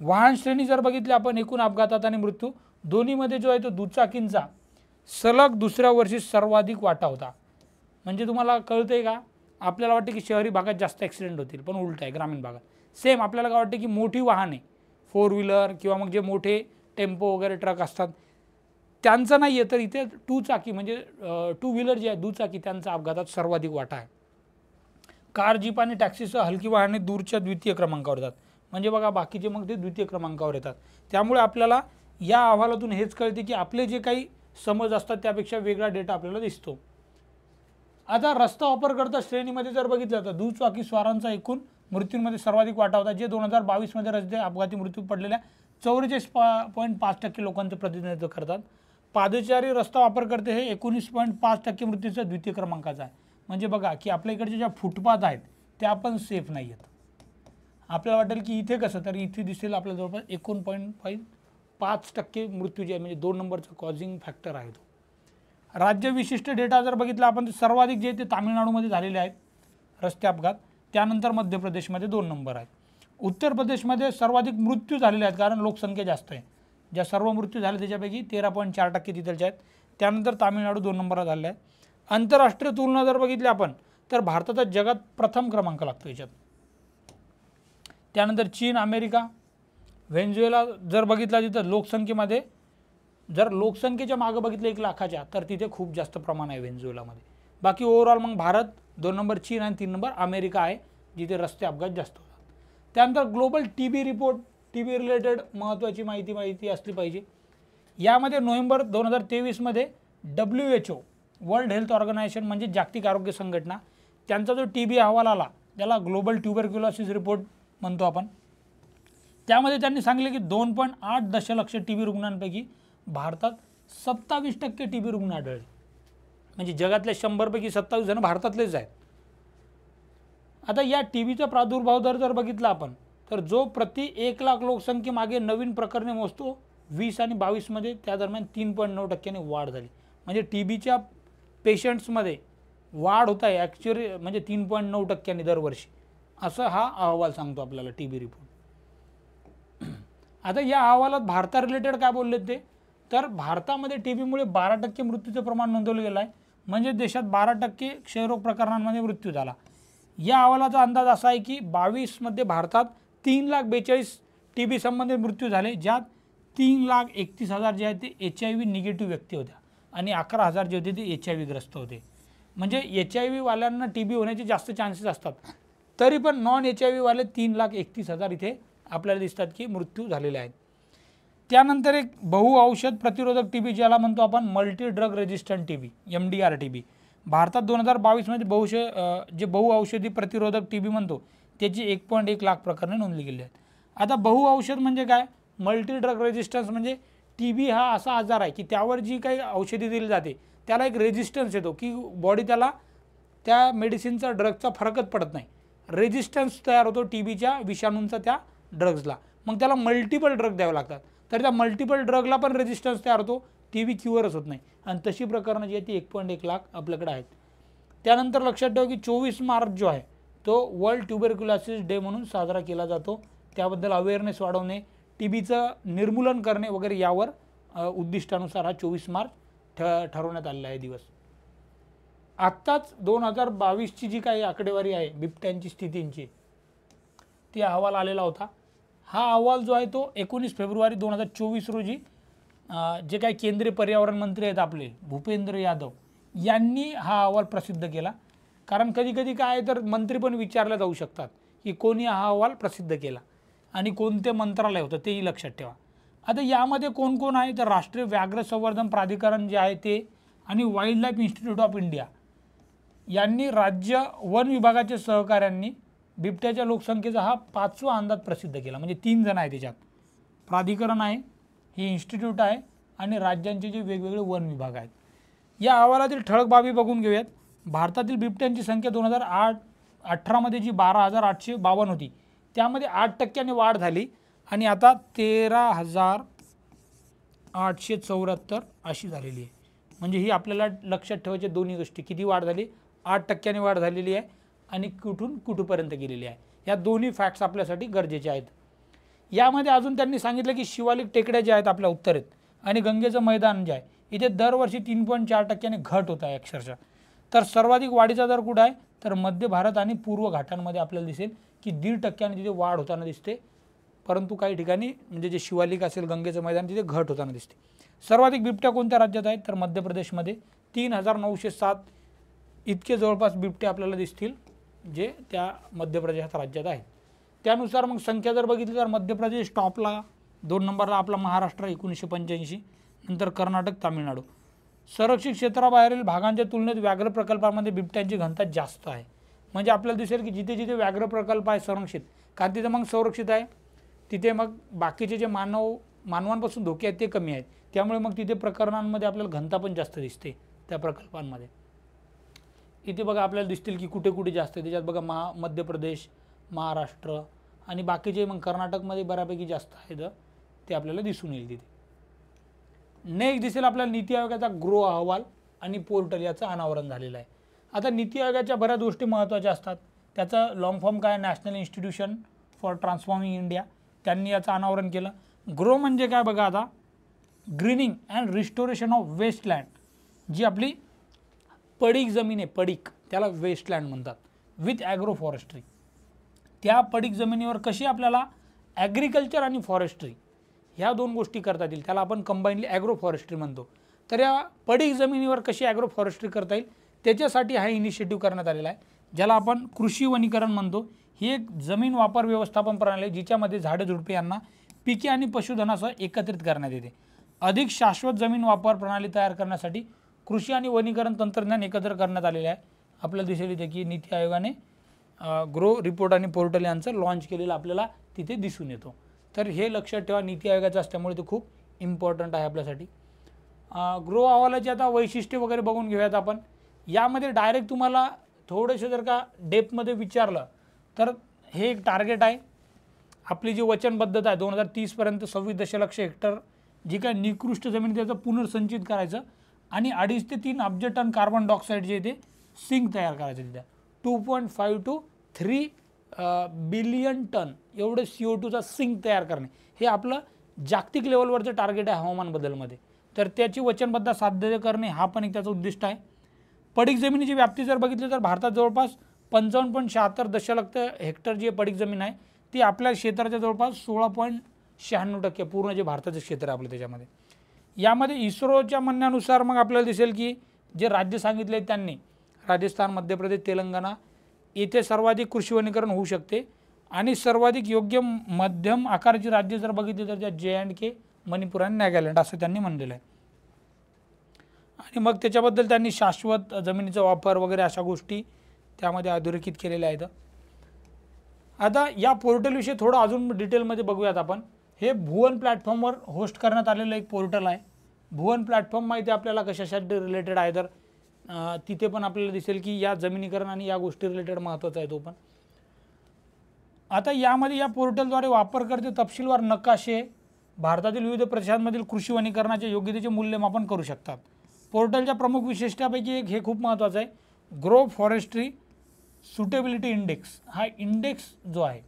वाहन श्रेणी जर बघितली आपण एकूण अपघातात आणि मृत्यू दोन्हीमध्ये जो आहे तो दुचाकींचा सलग दुसऱ्या वर्षी सर्वाधिक वाटा होता. म्हणजे तुम्हाला कळतंय का, आपल्याला वाटते की शहरी भागात जास्त ॲक्सिडेंट होतील, पण उलट आहे ग्रामीण भागात. सेम आपल्याला काय वाटते की मोठी वाहने 4 व्हीलर किंवा मग जे मोठे टेम्पो वगैरे ट्रक असतात त्यांचं नाही आहे, तर इथे 2 चाकी म्हणजे 2 व्हीलर जे आहे दुचाकी त्यांचा अपघातात सर्वाधिक वाटा आहे. कार, जीप आणि टॅक्सीसह हलकी वाहने दूरच्या द्वितीय क्रमांकावर येतात. म्हणजे बघा बाकीचे मग ते द्वितीय क्रमांकावर येतात. त्यामुळे आपल्याला या अहवालातून हेच कळते की आपले जे काही समज असतात त्यापेक्षा वेगळा डेटा आपल्याला दिसतो. आता रस्ता वापरकर्ता श्रेणीमध्ये जर बघितलं तर दुचाकी स्वारांचा एकूण मृत्यूंमध्ये सर्वाधिक वाटा होता, जे 2022 मध्ये रस्ते अपघाती मृत्यू पडलेल्या 44.5% लोकांचं प्रतिनिधित्व करतात. पादचारी रस्ता वापरकर्ते हे 19.5% मृत्यूचा द्वितीय क्रमांकाचा आहे. म्हणजे बघा की आपल्या इकडचे ज्या फुटपाथ आहेत त्या पण सेफ नाही आहेत. आपल्याला वाटेल की इथे कसं, तर इथे दिसेल आपल्याला जवळपास 19.5% मृत्यू जे आहे म्हणजे 2 नंबरचा कॉझिंग फॅक्टर आहे तो. राज्य विशिष्ट डेटा जर बघितला आपण तर सर्वाधिक जे ते तामिळनाडूमध्ये झालेले आहेत रस्ते अपघात, त्यानंतर मध्य प्रदेशमध्ये 2 नंबर आहेत. उत्तर प्रदेशमध्ये सर्वाधिक मृत्यू झालेले आहेत कारण लोकसंख्या जास्त आहे. ज्या सर्व मृत्यू झाले त्याच्यापैकी 13.4% तिथलचे आहेत. त्यानंतर तामिळनाडू 2 नंबरला झाले आहे. आंतरराष्ट्रीय तुलना जर बघितली आपण तर भारताचा जगात प्रथम क्रमांक लागतो याच्यात. त्यानंतर चीन, अमेरिका, व्हेनेझुएला जर बघितला तिथं लोकसंख्येमध्ये जर लोकसंख्येच्या मागे बघितलं 1 लाखाच्या तर तिथे खूप जास्त प्रमाण आहे व्हेनेझुएलामध्ये. बाकी ओव्हरऑल मग भारत 2 नंबर चीन आणि 3 नंबर अमेरिका आहे जिथे रस्ते अपघात जास्त होतात. त्यानंतर global TB report, TB related महत्त्वाची माहिती असली पाहिजे. यामध्ये नोव्हेंबर 2023 मध्ये WHO वर्ल्ड हेल्थ ऑर्गनायझेशन म्हणजे जागतिक आरोग्य संघटना त्यांचा जो TB अहवाल आला त्याला ग्लोबल ट्युबरक्युलोसिस रिपोर्ट म्हणतो आपण. त्यामध्ये त्यांनी सांगितले की 2.8 दशलक्ष TB रुग्णांपैकी भारतात 27% TB रुग्ण आढळले. म्हणजे जगातल्या 100 पैकी 27 जण भारतातलेच आहेत. आता या TBचा प्रादुर्भाव दर जर बघितला आपण तर जो प्रति 1 लाख लोकसंख्येमागे नवीन प्रकरणे मोजतो 20 आणि 22 मध्ये त्या दरम्यान 3.9% वाढ झाली. म्हणजे TBच्या पेशंट्समध्ये वाढ होत आहे ॲक्च्युअली म्हणजे 3.9% दरवर्षी, असं हा अहवाल सांगतो आपल्याला TB रिपोर्ट. आता या अहवालात भारता रिलेटेड काय बोलले ते, तर भारतामध्ये TBमुळे 12% मृत्यूचं प्रमाण नोंदवलं गेलं आहे. म्हणजे देशात 12% क्षयरोग प्रकरणांमध्ये मृत्यू झाला. या अहवालाचा अंदाज असा आहे की 22 मध्ये भारतात 3,42,000 TB संबंधित मृत्यू झाले, ज्यात 3,31,000 जे आहेत ते HIV निगेटिव्ह व्यक्ती होत्या आणि 11,000 जे होते ते HIV ग्रस्त होते. म्हणजे HIV वाल्यांना TB होण्याचे जास्त चान्सेस असतात, तरी पण नॉन HIV वाले 3,31,000 इथे आपल्याला दिसतात की मृत्यू झालेले आहेत. त्यानंतर एक बहुऔषध प्रतिरोधक TB ज्याला म्हणतो आपण multi drug resistant TB MDR TB भारतात 2022 मध्ये जे बहुऔषधी प्रतिरोधक TB म्हणतो त्याची 1.1 लाख प्रकरणे नोंदली गेली आहेत. आता बहुऔषध म्हणजे काय, मल्टी ड्रग रेजिस्टन्स म्हणजे TB हा असा आजार आहे की त्यावर जी काही औषधी दिली जाते त्याला एक रेजिस्टन्स येतो की बॉडी त्याला त्या मेडिसिनचा ड्रगचा फरकच पडत नाही, रेजिस्टन्स तयार होतो TBच्या विषाणूंचा त्या ड्रग्सला. मग त्याला मल्टिपल ड्रग द्यावे लागतात, तर त्या मल्टिपल ड्रगला पण रेजिस्टन्स तयार होतो, TB क्युअरच होत नाही. आणि तशी प्रकरणं जी आहे ती 1.1 लाख आपल्याकडे आहेत. त्यानंतर लक्षात ठेवा की 24 मार्च जो आहे तो वर्ल्ड ट्युबरक्युलोसिस डे म्हणून साजरा केला जातो. त्याबद्दल अवेअरनेस वाढवणे, टीबीचं निर्मूलन करणे वगैरे यावर उद्दिष्टानुसार हा 24 मार्च ठरवण्यात आलेला आहे दिवस. आत्ताच 2022ची जी काही आकडेवारी आहे बिबट्यांची स्थितींची, ती अहवाल आलेला होता. हा अहवाल जो आहे तो 19 फेब्रुवारी 2024 रोजी जे काही केंद्रीय पर्यावरण मंत्री आहेत आपले भूपेंद्र यादव यांनी हा अहवाल प्रसिद्ध केला. कारण कधी कधी काय आहे तर मंत्री पण विचारले जाऊ शकतात की कोणी हा अहवाल प्रसिद्ध केला आणि कोणते मंत्रालय होतं तेही लक्षात ठेवा. आता यामध्ये कोण कोण आहे तर राष्ट्रीय व्याघ्र संवर्धन प्राधिकरण जे आहे ते आणि wild life institute of India यांनी राज्य वन विभागाच्या सहकार्यांनी बिबट्याच्या लोकसंख्येचा हा 5वा अंदाज प्रसिद्ध केला. म्हणजे 3 जण आहे त्याच्यात, प्राधिकरण आहे, ही इन्स्टिट्यूट आहे आणि राज्यांचे जे वेगवेगळे वन विभाग आहेत. या अहवालातील ठळक बाबी बघून घेऊयात. भारतातील बिबट्यांची संख्या 2018 मध्ये जी 12,852 होती त्यामध्ये 8% वाढ झाली आणि आता 13,874 अशी झालेली आहे. म्हणजे ही आपल्याला लक्षात ठेवायच्या दोन्ही गोष्टी, किती वाढ झाली, 8% वाढ झालेली आहे आणि कुठून कुठपर्यंत गेलेली आहे. या दोन्ही फॅक्ट्स आपल्यासाठी गरजेचे आहेत. यामध्ये अजून त्यांनी सांगितलं की शिवालिक टेकड्या ज्या आहेत आपल्या उत्तरेत आणि गंगेचं मैदान जे आहे इथे दरवर्षी 3.4% घट होत आहे अक्षरशः. तर सर्वाधिक वाढीचा दर कुठं आहे तर मध्य भारत आणि पूर्व घाटांमध्ये आपल्याला दिसेल की 1.5% तिथे वाढ होताना दिसते. परंतु काही ठिकाणी म्हणजे जे शिवालिक असेल गंगेचं मैदान तिथे घट होताना दिसते. सर्वाधिक बिबट्या कोणत्या राज्यात आहेत तर मध्य प्रदेशमध्ये 3,907 इतके जवळपास बिबटे आपल्याला दिसतील जे त्या मध्य प्रदेश राज्यात आहेत. त्यानुसार मग संख्या जर बघितली तर मध्य प्रदेश टॉपला, 2 नंबरला आपला महाराष्ट्र 1985, नंतर कर्नाटक, तामिळनाडू. संरक्षित क्षेत्राबाहेरील भागांच्या तुलनेत व्याघ्र प्रकल्पांमध्ये बिबट्यांची घनता जास्त आहे. म्हणजे आपल्याला दिसेल की जिथे जिथे व्याघ्र प्रकल्प आहे संरक्षित, कारण तिथे मग संरक्षित आहे तिथे मग बाकीचे जे मानवांपासून धोके आहेत ते कमी आहेत. त्यामुळे मग तिथे प्रकरणांमध्ये आपल्याला घनता पण जास्त दिसते त्या प्रकल्पांमध्ये. इथे बघा आपल्याला दिसतील की कुठे कुठे जास्त आहे. त्याच्यात बघा मध्य प्रदेश, महाराष्ट्र आणि बाकीचे मग कर्नाटकमध्ये बऱ्यापैकी जास्त आहेत ते आपल्याला दिसून येईल तिथे. नेक्स्ट दिसेल आपल्याला नीती आयोगाचा ग्रो अहवाल आणि पोर्टल याचं अनावरण झालेलं आहे. आता नीती आयोगाच्या बऱ्याच गोष्टी महत्त्वाच्या असतात. त्याचं लॉंग फॉर्म काय, national institution for transforming India, त्यांनी याचं अनावरण केलं. ग्रो म्हणजे काय बघा, आता greening and restoration of wasteland, जी आपली पडीक जमीन आहे, पडीक त्याला वेस्टलँड म्हणतात, विथ ॲग्रो फॉरेस्ट्री. त्या पडीक जमिनीवर कशी आपल्याला ॲग्रिकल्चर आणि फॉरेस्ट्री ह्या 2 गोष्टी करता येतील, त्याला आपण कंबाईनली ॲग्रो फॉरेस्ट्री म्हणतो. तर या पडीक जमिनीवर कशी ॲग्रो फॉरेस्ट्री करता येईल त्याच्यासाठी हा इनिशिएटिव्ह करण्यात आलेला आहे, ज्याला आपण कृषी वनीकरण म्हणतो. ही एक जमीन वापर व्यवस्थापन प्रणाली आहे जिच्यामध्ये झाडे झुडपे यांना पिके आणि पशुधनासह एकत्रित करण्यात येते. अधिक शाश्वत जमीन वापर प्रणाली तयार करण्यासाठी कृषी आणि वनीकरण तंत्रज्ञान एकत्र करण्यात आलेले आहे. आपल्याला दिसेल इथे की नीती आयोगाने ग्रो रिपोर्ट आणि पोर्टल यांचं लॉन्च केलेलं आपल्याला तिथे दिसून येतो. तर हे लक्षात ठेवा, नीती आयोगाचं असल्यामुळे ते खूप इम्पॉर्टंट आहे आपल्यासाठी. ग्रो अहवालाची आता वैशिष्ट्ये वगैरे बघून घेऊयात आपण. यामध्ये डायरेक्ट तुम्हाला थोडेसे जर का डेप्थमध्ये विचारलं तर हे एक टार्गेट आहे. आपली जी वचनबद्धता आहे 2030 पर्यंत 26 दशलक्ष हेक्टर जी काय निकृष्ट जमीन त्याचं पुनर्संचित करायचं आणि 2.5 ते 3 अब्ज टन कार्बन डायऑक्साईड जे ते सिंक तयार करायचं. तिथे 2.5 to 3 बिलियन टन एवढे CO2चा सिंक तयार करणे हे आपलं जागतिक लेवलवरचं टार्गेट आहे हवामान बदलमध्ये. तर त्याची वचनबद्धता साध्य करणे हा पण एक त्याचं उद्दिष्ट आहे. पडीक जमिनीची व्याप्ती जर बघितली तर भारतात जवळपास 55.76 दशलक्ष हेक्टर जी पडीक जमीन आहे ती आपल्या क्षेत्राच्या जवळपास 16.96% पूर्ण जे भारताचं क्षेत्र आहे आपलं त्याच्यामध्ये. यामध्ये इस्रोच्या म्हणण्यानुसार मग आपल्याला दिसेल की जे राज्य सांगितले त्यांनी राजस्थान, मध्य प्रदेश, तेलंगणा येथे सर्वाधिक कृषी वनीकरण होऊ शकते आणि सर्वाधिक योग्य मध्यम आकाराची राज्य जर बघितली तर त्या J&K, मणिपूर आणि नागालँड असं त्यांनी म्हणलेलं आहे. आणि मग त्याच्याबद्दल त्यांनी शाश्वत जमिनीचा वापर वगैरे अशा गोष्टी त्यामध्ये अधोरेखित केलेल्या आहेत. आता या पोर्टलविषयी थोडं अजून डिटेलमध्ये बघूयात आपण. हे भुवन प्लॅटफॉर्मवर होस्ट करण्यात आलेलं एक पोर्टल आहे. भुवन प्लॅटफॉर्म माहिती आपल्याला कशासाठी रिलेटेड आहे तर तिथे पण आपल्याला दिसेल की या जमिनीकरण आणि या गोष्टी रिलेटेड महत्त्वाचा आहे तो पण. आता यामध्ये या पोर्टलद्वारे वापरकर्ते तपशीलवार नकाशे भारतातील विविध प्रदेशांमधील कृषी वनीकरणाच्या योग्यतेचे मूल्यमापन करू शकतात. पोर्टलच्या प्रमुख विशेषतांपैकी एक हे खूप महत्त्वाचं आहे, ग्रो फॉरेस्ट्री सुटेबिलिटी इंडेक्स हा इंडेक्स जो आहे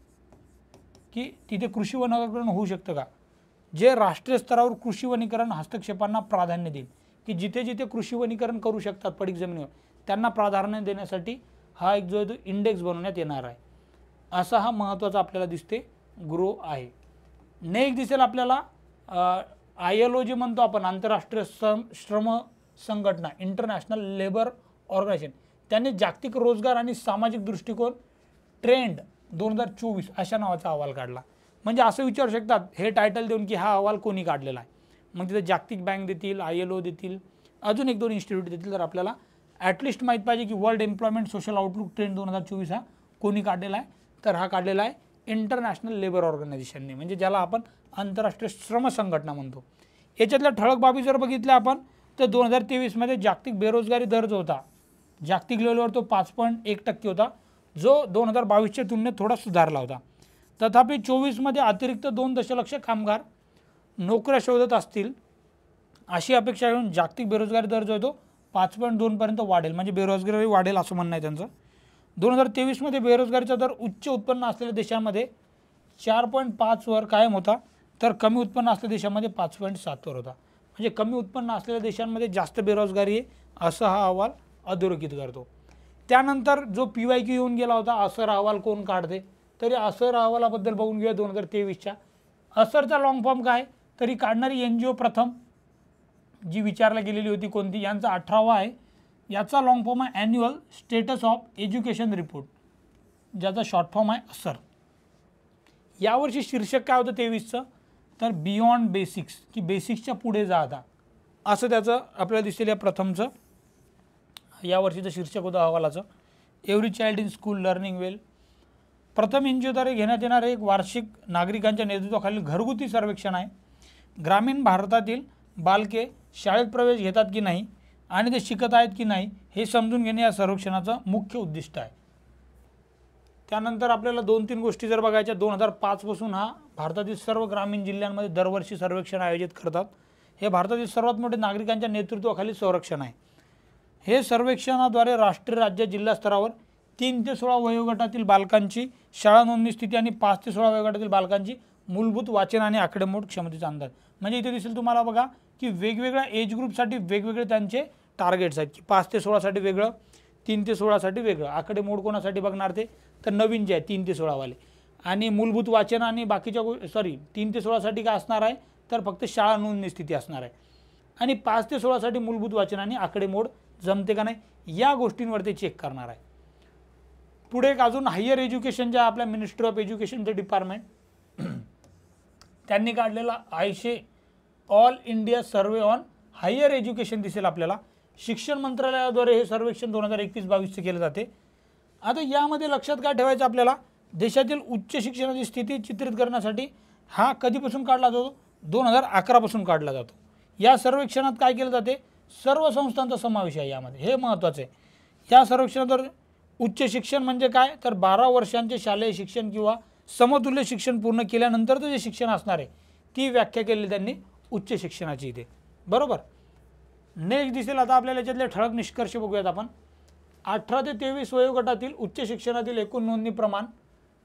की तिथे कृषी वनीकरण होऊ शकतं का, जे राष्ट्रीय स्तरावर कृषी वनीकरण हस्तक्षेपांना प्राधान्य देईल, की जिथे जिथे कृषी वनीकरण करू शकतात पडीक जमिनीवर त्यांना प्राधान्य देण्यासाठी हा एक जो आहे तो इंडेक्स बनवण्यात येणार आहे. असा हा महत्त्वाचा आपल्याला दिसते ग्रो आहे. नेक्स्ट दिसेल आपल्याला ILO जे म्हणतो आपण, आंतरराष्ट्रीय श्रम संघटना, इंटरनॅशनल लेबर ऑर्गनायझेशन, त्यांनी जागतिक रोजगार आणि सामाजिक दृष्टिकोन ट्रेंड 2024 अशा नावाचा अहवाल काढला. म्हणजे असं विचारू शकतात हे टायटल देऊन की हा अहवाल कोणी काढलेला आहे. मग तिथे जागतिक बँक देतील, ILO देतील, अजून एक दोन इन्स्टिट्यूट देतील. तर आपल्याला ॲटलिस्ट माहीत पाहिजे की world employment social outlook trend 2024 हा कोणी काढलेला आहे. तर हा काढलेला आहे इंटरनॅशनल लेबर ऑर्गनायझेशनने, म्हणजे ज्याला आपण आंतरराष्ट्रीय श्रम संघटना म्हणतो. याच्यातल्या ठळक बाबी जर बघितल्या आपण तर 2023 जागतिक बेरोजगारी दर जो होता जागतिक लेवलवर तो 5.1% होता, जो 2022च्या तुलनेत थोडा सुधारला होता. तथापि 24 अतिरिक्त 2 दशलक्ष कामगार नोकऱ्या शोधत असतील अशी अपेक्षा घेऊन जागतिक बेरोजगारी दर जो आहे तो 5.2 पर्यंत वाढेल, म्हणजे बेरोजगारी वाढेल असं म्हणणं आहे त्यांचं. 2023 बेरोजगारीचा दर उच्च उत्पन्न असलेल्या देशांमध्ये 4.5 वर कायम होता, तर कमी उत्पन्न असलेल्या देशांमध्ये 5.7 वर होता. म्हणजे कमी उत्पन्न असलेल्या देशांमध्ये जास्त बेरोजगारी आहे असं हा अहवाल अधोरेखित करतो. त्यानंतर जो PYQ येऊन गेला होता, असर अहवाल कोण काढते, तरी असर अहवालाबद्दल बघून घेऊया. 2023च्या असरचा लॉंग फॉर्म काय, तरी काढणारी NGO प्रथम जी विचारला गेलेली होती कोणती, यांचा 18वा आहे. याचा लॉंग फॉर्म आहे annual status of education report, ज्याचा शॉर्ट फॉर्म आहे असर. यावर्षी शीर्षक काय होतं 23चं, तर बियॉन्ड बेसिक्स, की बेसिक्सच्या पुढे जा आता, असं त्याचं आपल्याला दिसेल या प्रथमचं यावर्षीचं शीर्षक होतं अहवालाचं. Every child in school learning well. Pratham NGOद्वारे घेण्यात येणारे एक वार्षिक नागरिकांच्या नेतृत्वाखालील घरगुती सर्वेक्षण आहे. ग्रामीण भारतातील बालके शाळेत प्रवेश घेतात की नाही आणि ते शिकत आहेत की नाही हे समजून घेणे या सर्वेक्षणाचं मुख्य उद्दिष्ट आहे. त्यानंतर आपल्याला 2-3 गोष्टी जर बघायच्या, 2005 पासून हा भारतातील सर्व ग्रामीण जिल्ह्यांमध्ये दरवर्षी सर्वेक्षण आयोजित करतात. हे भारतातील सर्वात मोठे नागरिकांच्या नेतृत्वाखाली संरक्षण आहे. हे सर्वेक्षणाद्वारे राष्ट्रीय, राज्य, जिल्हा स्तरावर 3 ते 16 वयोगटातील बालकांची शाळा नोंदणी स्थिती आणि 5 ते 16 वयोगटातील बालकांची मूलभूत वाचन आणि आकडेमोड क्षमतेचा अंदाज. म्हणजे इथे दिसेल तुम्हाला बघा की वेगवेगळ्या एज ग्रुपसाठी वेगवेगळे त्यांचे टार्गेट्स आहेत, की 5 ते 16साठी वेगळं, 3 ते 16साठी वेगळं. आकडेमोड कोणासाठी बघणार ते, तर नवीन जे आहे 3 ते 16वाले. आणि मूलभूत वाचन आणि बाकीच्या 3 ते 16साठी काय असणार आहे, तर फक्त शाळा नोंदणी स्थिती असणार आहे. आणि 5 ते 16साठी मूलभूत वाचन आणि आकडेमोड जमते का नाही या गोष्टींवर ते चेक करणार आहे. पुढे एक अजून हायर एज्युकेशन ज्या आपल्या मिनिस्ट्री ऑफ एज्युकेशनचं डिपार्टमेंट त्यांनी काढलेला AISHE all India survey on higher education दिसेल आपल्याला. शिक्षण मंत्रालयाद्वारे हे सर्वेक्षण 2021-22 केले जाते. आता यामध्ये लक्षात काय ठेवायचं आपल्याला, देशातील उच्च शिक्षणाची स्थिती चित्रित करण्यासाठी हा कधीपासून काढला जातो, 2011 पासून काढला जातो. या सर्वेक्षणात काय केलं जाते, सर्व संस्थांचा समावेश आहे यामध्ये, हे महत्त्वाचं आहे. या सर्वेक्षणाद्वारे उच्च शिक्षण म्हणजे काय, तर 12 वर्षांचे शालेय शिक्षण किंवा समतुल्य शिक्षण पूर्ण केल्यानंतरचं जे शिक्षण असणार आहे ती व्याख्या केलेली त्यांनी उच्च शिक्षणाची इथे, बरोबर. नेक्स्ट दिसेल आता आपल्याला याच्यातले ठळक निष्कर्ष बघूयात आपण. 18 ते 23 वयोगटातील उच्च शिक्षणातील एकूण नोंदणी प्रमाण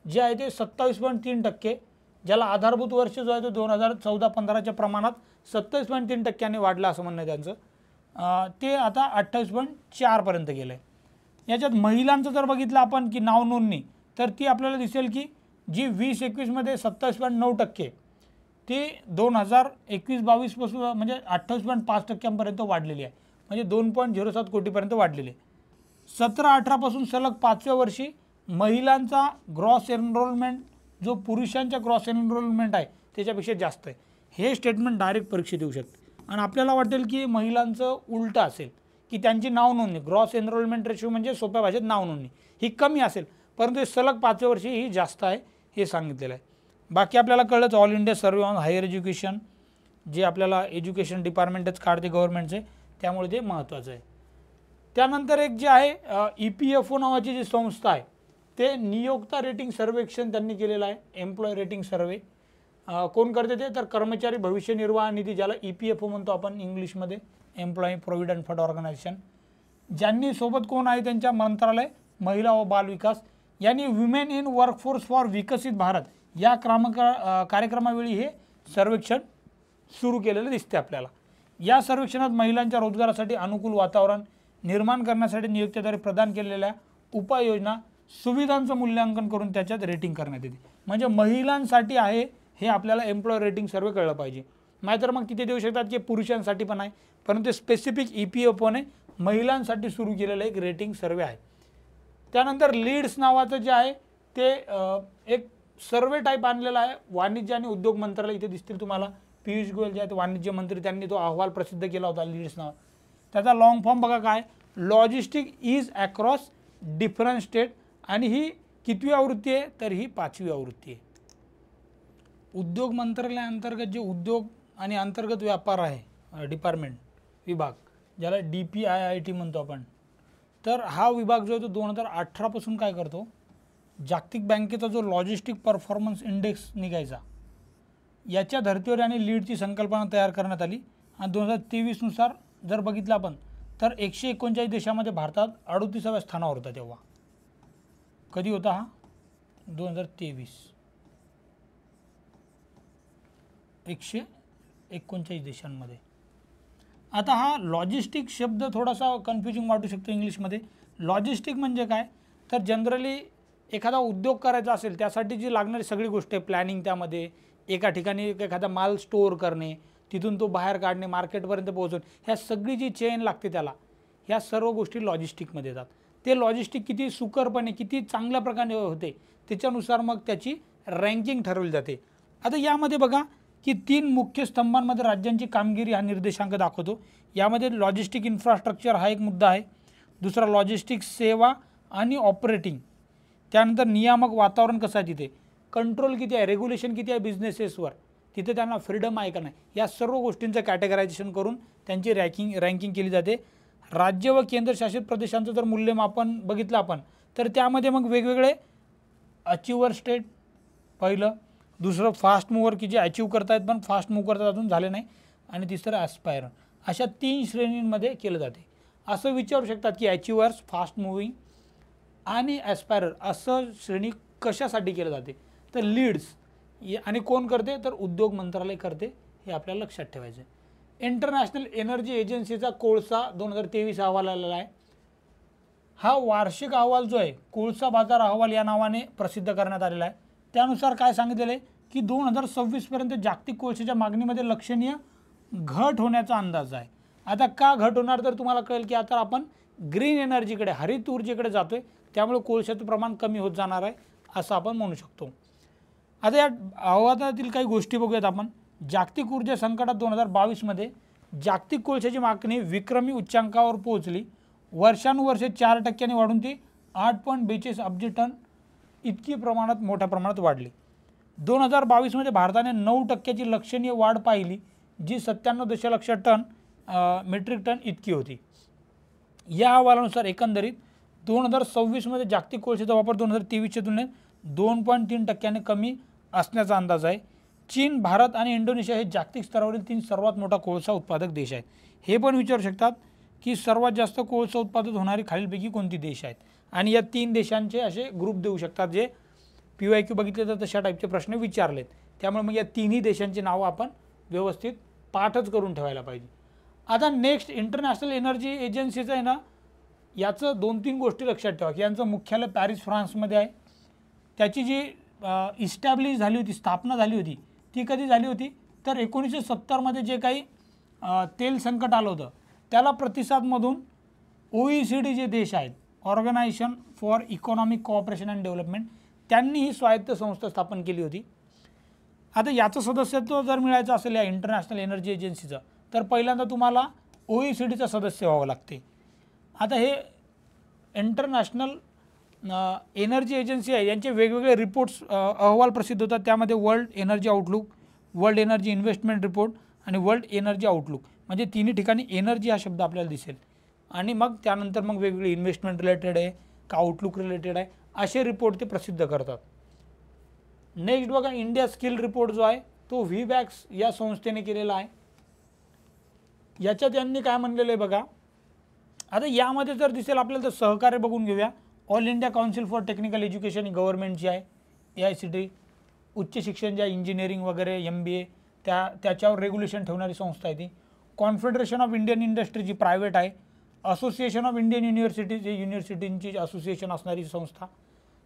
जे आहे ते 27.3%, ज्याला आधारभूत वर्ष जो आहे तो 2014-15च्या प्रमाणात 27.3% वाढला असं म्हणणं आहे त्यांचं. ते आता 28.4 पर्यंत गेलं आहे. याच्यात महिलांचं जर बघितलं आपण की नाव नोंदणी, तर ती आपल्याला दिसेल की जी 2021 27.9%, ती 2021-22 पासून म्हणजे 28.5% वाढलेली आहे, म्हणजे 2.07 कोटीपर्यंत वाढलेली आहे. 17-18 पासून सलग 5व्या वर्षी महिलांचा ग्रॉस एनरोलमेंट जो पुरुषांच्या ग्रॉस एनरोलमेंट आहे त्याच्यापेक्षा जास्त आहे. हे स्टेटमेंट डायरेक्ट परीक्षेत येऊ शकते आणि आपल्याला वाटेल की महिलांचं उलटं असेल, की त्यांची नाव नोंदणी ग्रॉस एनरोलमेंट रेशो म्हणजे सोप्या भाषेत नाव नोंदणी ही कमी असेल, परंतु सलग 5व्या वर्षी ही जास्त आहे हे सांगितलेलं आहे. बाकी आपल्याला कळलंच all India survey on higher education जे आपल्याला एज्युकेशन डिपार्टमेंटच काढते गव्हर्नमेंटचे, त्यामुळे ते महत्त्वाचं आहे. त्यानंतर एक जे आहे EPFO नावाची जी संस्था आहे ते नियोक्ता रेटिंग सर्वेक्षण त्यांनी केलेलं आहे. एम्प्लॉय रेटिंग सर्वे कोण करते ते, तर कर्मचारी भविष्य निर्वाह निधी ज्याला EPFO म्हणतो आपण इंग्लिशमध्ये, एम्प्लॉई प्रोव्हिडंट फंड ऑर्गनायझेशन. ज्यांनी सोबत कोण आहे त्यांच्या मंत्रालय महिला व बाल विकास यांनी विमेन इन वर्कफोर्स फॉर विकसित भारत या कार्यक्रमावेळी हे सर्वेक्षण सुरू केलेलं दिसते आपल्याला। या सर्वेक्षणात महिलांच्या रोजगारासाठी अनुकूल वातावरण निर्माण करण्यासाठी नियुक्तीद्वारे प्रदान केलेल्या उपाययोजना सुविधांचं मूल्यांकन करून त्याच्यात रेटिंग करण्यात येते। म्हणजे महिलांसाठी आहे हे आपल्याला एम्प्लॉय रेटिंग सर्वे कळलं पाहिजे, नाहीतर मग तिथे देऊ शकतात की पुरुषांसाठी पण आहे, परंतु स्पेसिफिक EPFO ने महिलांसाठी सुरू केलेलं एक रेटिंग सर्वे आहे। त्यानंतर लीड्स नावाचं जे आहे ते एक सर्वे टाईप आणलेला आहे। वाणिज्य आणि उद्योग मंत्रालय इथे दिसतील तुम्हाला, पियुष गोयल जे आहेत वाणिज्य मंत्री त्यांनी तो अहवाल प्रसिद्ध केला होता लीड्स नाव। त्याचा लॉंग फॉर्म बघा काय, logistic is across different state, आणि ही कितवी आवृत्ती आहे तर ही 5वी आवृत्ती आहे। उद्योग मंत्रालयाअंतर्गत जे उद्योग आणि अंतर्गत व्यापार आहे डिपार्टमेंट विभाग, ज्याला DPIIT म्हणतो आपण, तर हा विभाग जो आहे तो 2018 पासून काय करतो, जागतिक बँकेचा जो लॉजिस्टिक परफॉर्मन्स इंडेक्स निघायचा याच्या धर्तीवर आणि लीडची संकल्पना तयार करण्यात आली। आणि 2023 नुसार जर बघितलं आपण तर 139 देशामध्ये भारतात 38व्या स्थानावर होता। तेव्हा कधी होता हा, 2023, 139 देशांमध्ये। आता हा लॉजिस्टिक शब्द थोडासा कन्फ्युजिंग वाटू शकतो इंग्लिशमध्ये। लॉजिस्टिक म्हणजे काय तर जनरली एखादा उद्योग करायचा असेल त्यासाठी जी लागणारी सगळी गोष्ट प्लॅनिंग, त्यामध्ये एका ठिकाणी एखादा माल स्टोअर करणे, तिथून तो बाहेर काढणे, मार्केटपर्यंत पोहोचवणे, ह्या सगळी जी चेन लागते त्याला, ह्या सर्व गोष्टी लॉजिस्टिकमध्ये येतात। ते लॉजिस्टिक किती सुकरपणे किती चांगल्या प्रकारे होते त्याच्यानुसार मग त्याची रँकिंग ठरवली जाते। आता यामध्ये बघा की 3 मुख्य स्तंभांमध्ये राज्यांची कामगिरी हा निर्देशांक दाखवतो। यामध्ये लॉजिस्टिक इन्फ्रास्ट्रक्चर हा एक मुद्दा आहे, दुसरा लॉजिस्टिक सेवा आणि ऑपरेटिंग, त्यानंतर नियामक वातावरण कसं आहे, तिथे कंट्रोल किती आहे, रेग्युलेशन किती आहे बिझनेसेसवर, तिथे त्यांना फ्रीडम आहे का नाही, या सर्व गोष्टींचं कॅटेगरायझेशन करून त्यांची रँकिंग केली जाते। राज्य व केंद्रशासित प्रदेशांचं जर मूल्यमापन बघितलं आपण तर त्यामध्ये मग वेगवेगळे अचिव्हर स्टेट पहिलं, दुसरं फास्ट मूव्हर की जे अचीव करतायत पण फास्ट मूव्ह करतात अजून झाले नाही, आणि तिसरं ॲस्पायरर, अशा 3 श्रेणींमध्ये केलं जाते। असं विचारू शकतात की अचिव्हर्स, फास्ट मूव्हिंग आणि ॲस्पायरर असं श्रेणी कशासाठी केलं जाते तर लीड्स, आणि कोण करते तर उद्योग मंत्रालय करते, हे आपल्याला लक्षात ठेवायचं आहे। इंटरनॅशनल एनर्जी एजन्सीचा कोळसा 2023 अहवाल आलेला आहे। हा वार्षिक अहवाल जो आहे कोळसा बाजार अहवाल या नावाने प्रसिद्ध करण्यात आलेला आहे। त्यानुसार काय सांगितलेलं आहे की 2026 पर्यंत जागतिक कोळशाच्या मागणीमध्ये लक्षणीय घट होण्याचा अंदाज आहे। आता का घट होणार तर तुम्हाला कळेल की आता आपण ग्रीन एनर्जीकडे, हरित ऊर्जेकडे जातोय, त्यामुळे कोळशाचं प्रमाण कमी होत जाणार आहे असं आपण म्हणू शकतो। आता या अहवालातील काही गोष्टी बघूयात आपण। जागतिक ऊर्जा संकटात 2022 मध्ये जागतिक कोळशाची मागणी विक्रमी उच्चांकावर पोहोचली, वर्षानुवर्षे 4% वाढून ती 8.42 अब्ज टन इतकी मोठ्या प्रमाणात वाढली। 2022 मध्ये भारताने 9% लक्षणीय वाढ पाहिली, जी 97 दशलक्ष मेट्रिक टन इतकी होती। या अहवालानुसार एकंदरीत 2026 मध्ये जागतिक कोळशाचा वापर 2023च्या तुलनेत 2.3% कमी असण्याचा अंदाज आहे। चीन, भारत आणि इंडोनेशिया हे जागतिक स्तरावरील 3 सर्वात मोठा कोळसा उत्पादक देश आहेत। हे पण विचारू शकतात की सर्वात जास्त कोळसा उत्पादन होणारी खालीलपैकी कोणती देश आहेत, आणि या 3 देशांचे असे ग्रुप देऊ शकतात जे PYQ बघितले तर तशा टाईपचे प्रश्न विचारलेत। त्यामुळे मग या 3ही देशांची नावं आपण व्यवस्थित पाठच करून ठेवायला पाहिजे। आता नेक्स्ट इंटरनॅशनल एनर्जी एजन्सीचं आहे ना, याचं 2-3 गोष्टी लक्षात ठेवा की यांचं मुख्यालय पॅरिस फ्रान्समध्ये आहे। त्याची जी इस्टॅब्लिश झाली होती, स्थापना झाली होती, ती कधी झाली होती तर 1970 मध्ये जे काही तेल संकट आलं होतं त्याला प्रतिसाद म्हणून OECD जे देश आहेत, organisation for economic cooperation and development, त्यांनी ही स्वायत्त संस्था स्थापन केली होती। आता याचं सदस्यत्व जर मिळायचं असेल या इंटरनॅशनल एनर्जी एजन्सीचं तर पहिल्यांदा तुम्हाला OECDचा सदस्य व्हावं लागते। आता हे इंटरनॅशनल एनर्जी एजन्सी आहे, यांचे वेगवेगळे रिपोर्ट्स अहवाल प्रसिद्ध होतात। त्यामध्ये world energy outlook, world energy investment report आणि वर्ल्ड एनर्जी आउटलुक, म्हणजे तिन्ही ठिकाणी एनर्जी हा शब्द आपल्याला दिसेल, आणि मग त्यानंतर मग वेगवेगळे इन्व्हेस्टमेंट रिलेटेड आहे का आउटलुक रिलेटेड आहे असे रिपोर्ट ते प्रसिद्ध करतात। नेक्स्ट बघा, इंडिया स्किल रिपोर्ट जो आहे तो VBACS या संस्थेने केलेला आहे। याच्यात यांनी काय म्हणलेलं आहे बघा, आता यामध्ये जर दिसेल आपल्याला तर सहकार्य बघून घेऊया। All India council for technical education ही गव्हर्नमेंटची आहे, AICTE. उच्च शिक्षण ज्या इंजिनिअरिंग वगैरे MBA त्याच्यावर रेग्युलेशन ठेवणारी संस्था आहे ती. कॉन्फेडरेशन ऑफ इंडियन इंडस्ट्री जी प्रायव्हेट आहे. असोसिएशन ऑफ इंडियन युनिव्हर्सिटी जे युनिव्हर्सिटींची असोसिएशन असणारी संस्था.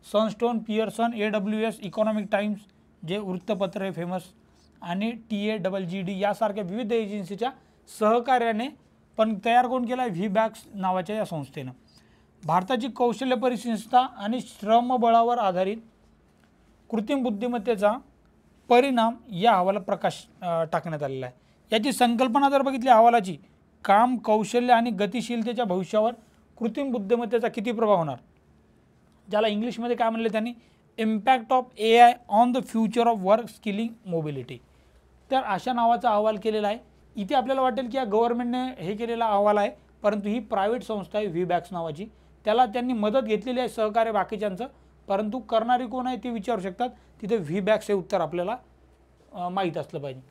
Sunstone, Pearson, AWS, Economic Times जे वृत्तपत्र आहे फेमस, आणि TAGGD यासारख्या विविध एजन्सीच्या सहकार्याने पण तयार कोण केला आहे, VBACS नावाच्या या संस्थेनं. भारताची कौशल्य परिसंस्था आणि श्रमबळावर आधारित कृत्रिम बुद्धिमत्तेचा परिणाम या अहवालात प्रकाश टाकण्यात आलेला आहे. याची संकल्पना जर बघितली अहवालाची, काम, कौशल्य आणि गतिशीलतेच्या भविष्यावर कृत्रिम बुद्धिमत्तेचा किती प्रभाव होणार, ज्याला इंग्लिशमध्ये काय म्हणले त्यांनी, impact of AI on the future of work, skilling, mobility. तर अशा नावाचा अहवाल केलेला आहे. इथे आपल्याला वाटेल की या गव्हर्नमेंटने हे केलेला अहवाल आहे, परंतु ही प्रायव्हेट संस्था आहे VBACS नावाची. त्याला त्यांनी मदत घेतलेली आहे, सहकार्य बाकीच्यांचं, परंतु करणारी कोण आहे ते विचारू शकतात. तिथे VBACS हे उत्तर आपल्याला माहीत असलं पाहिजे.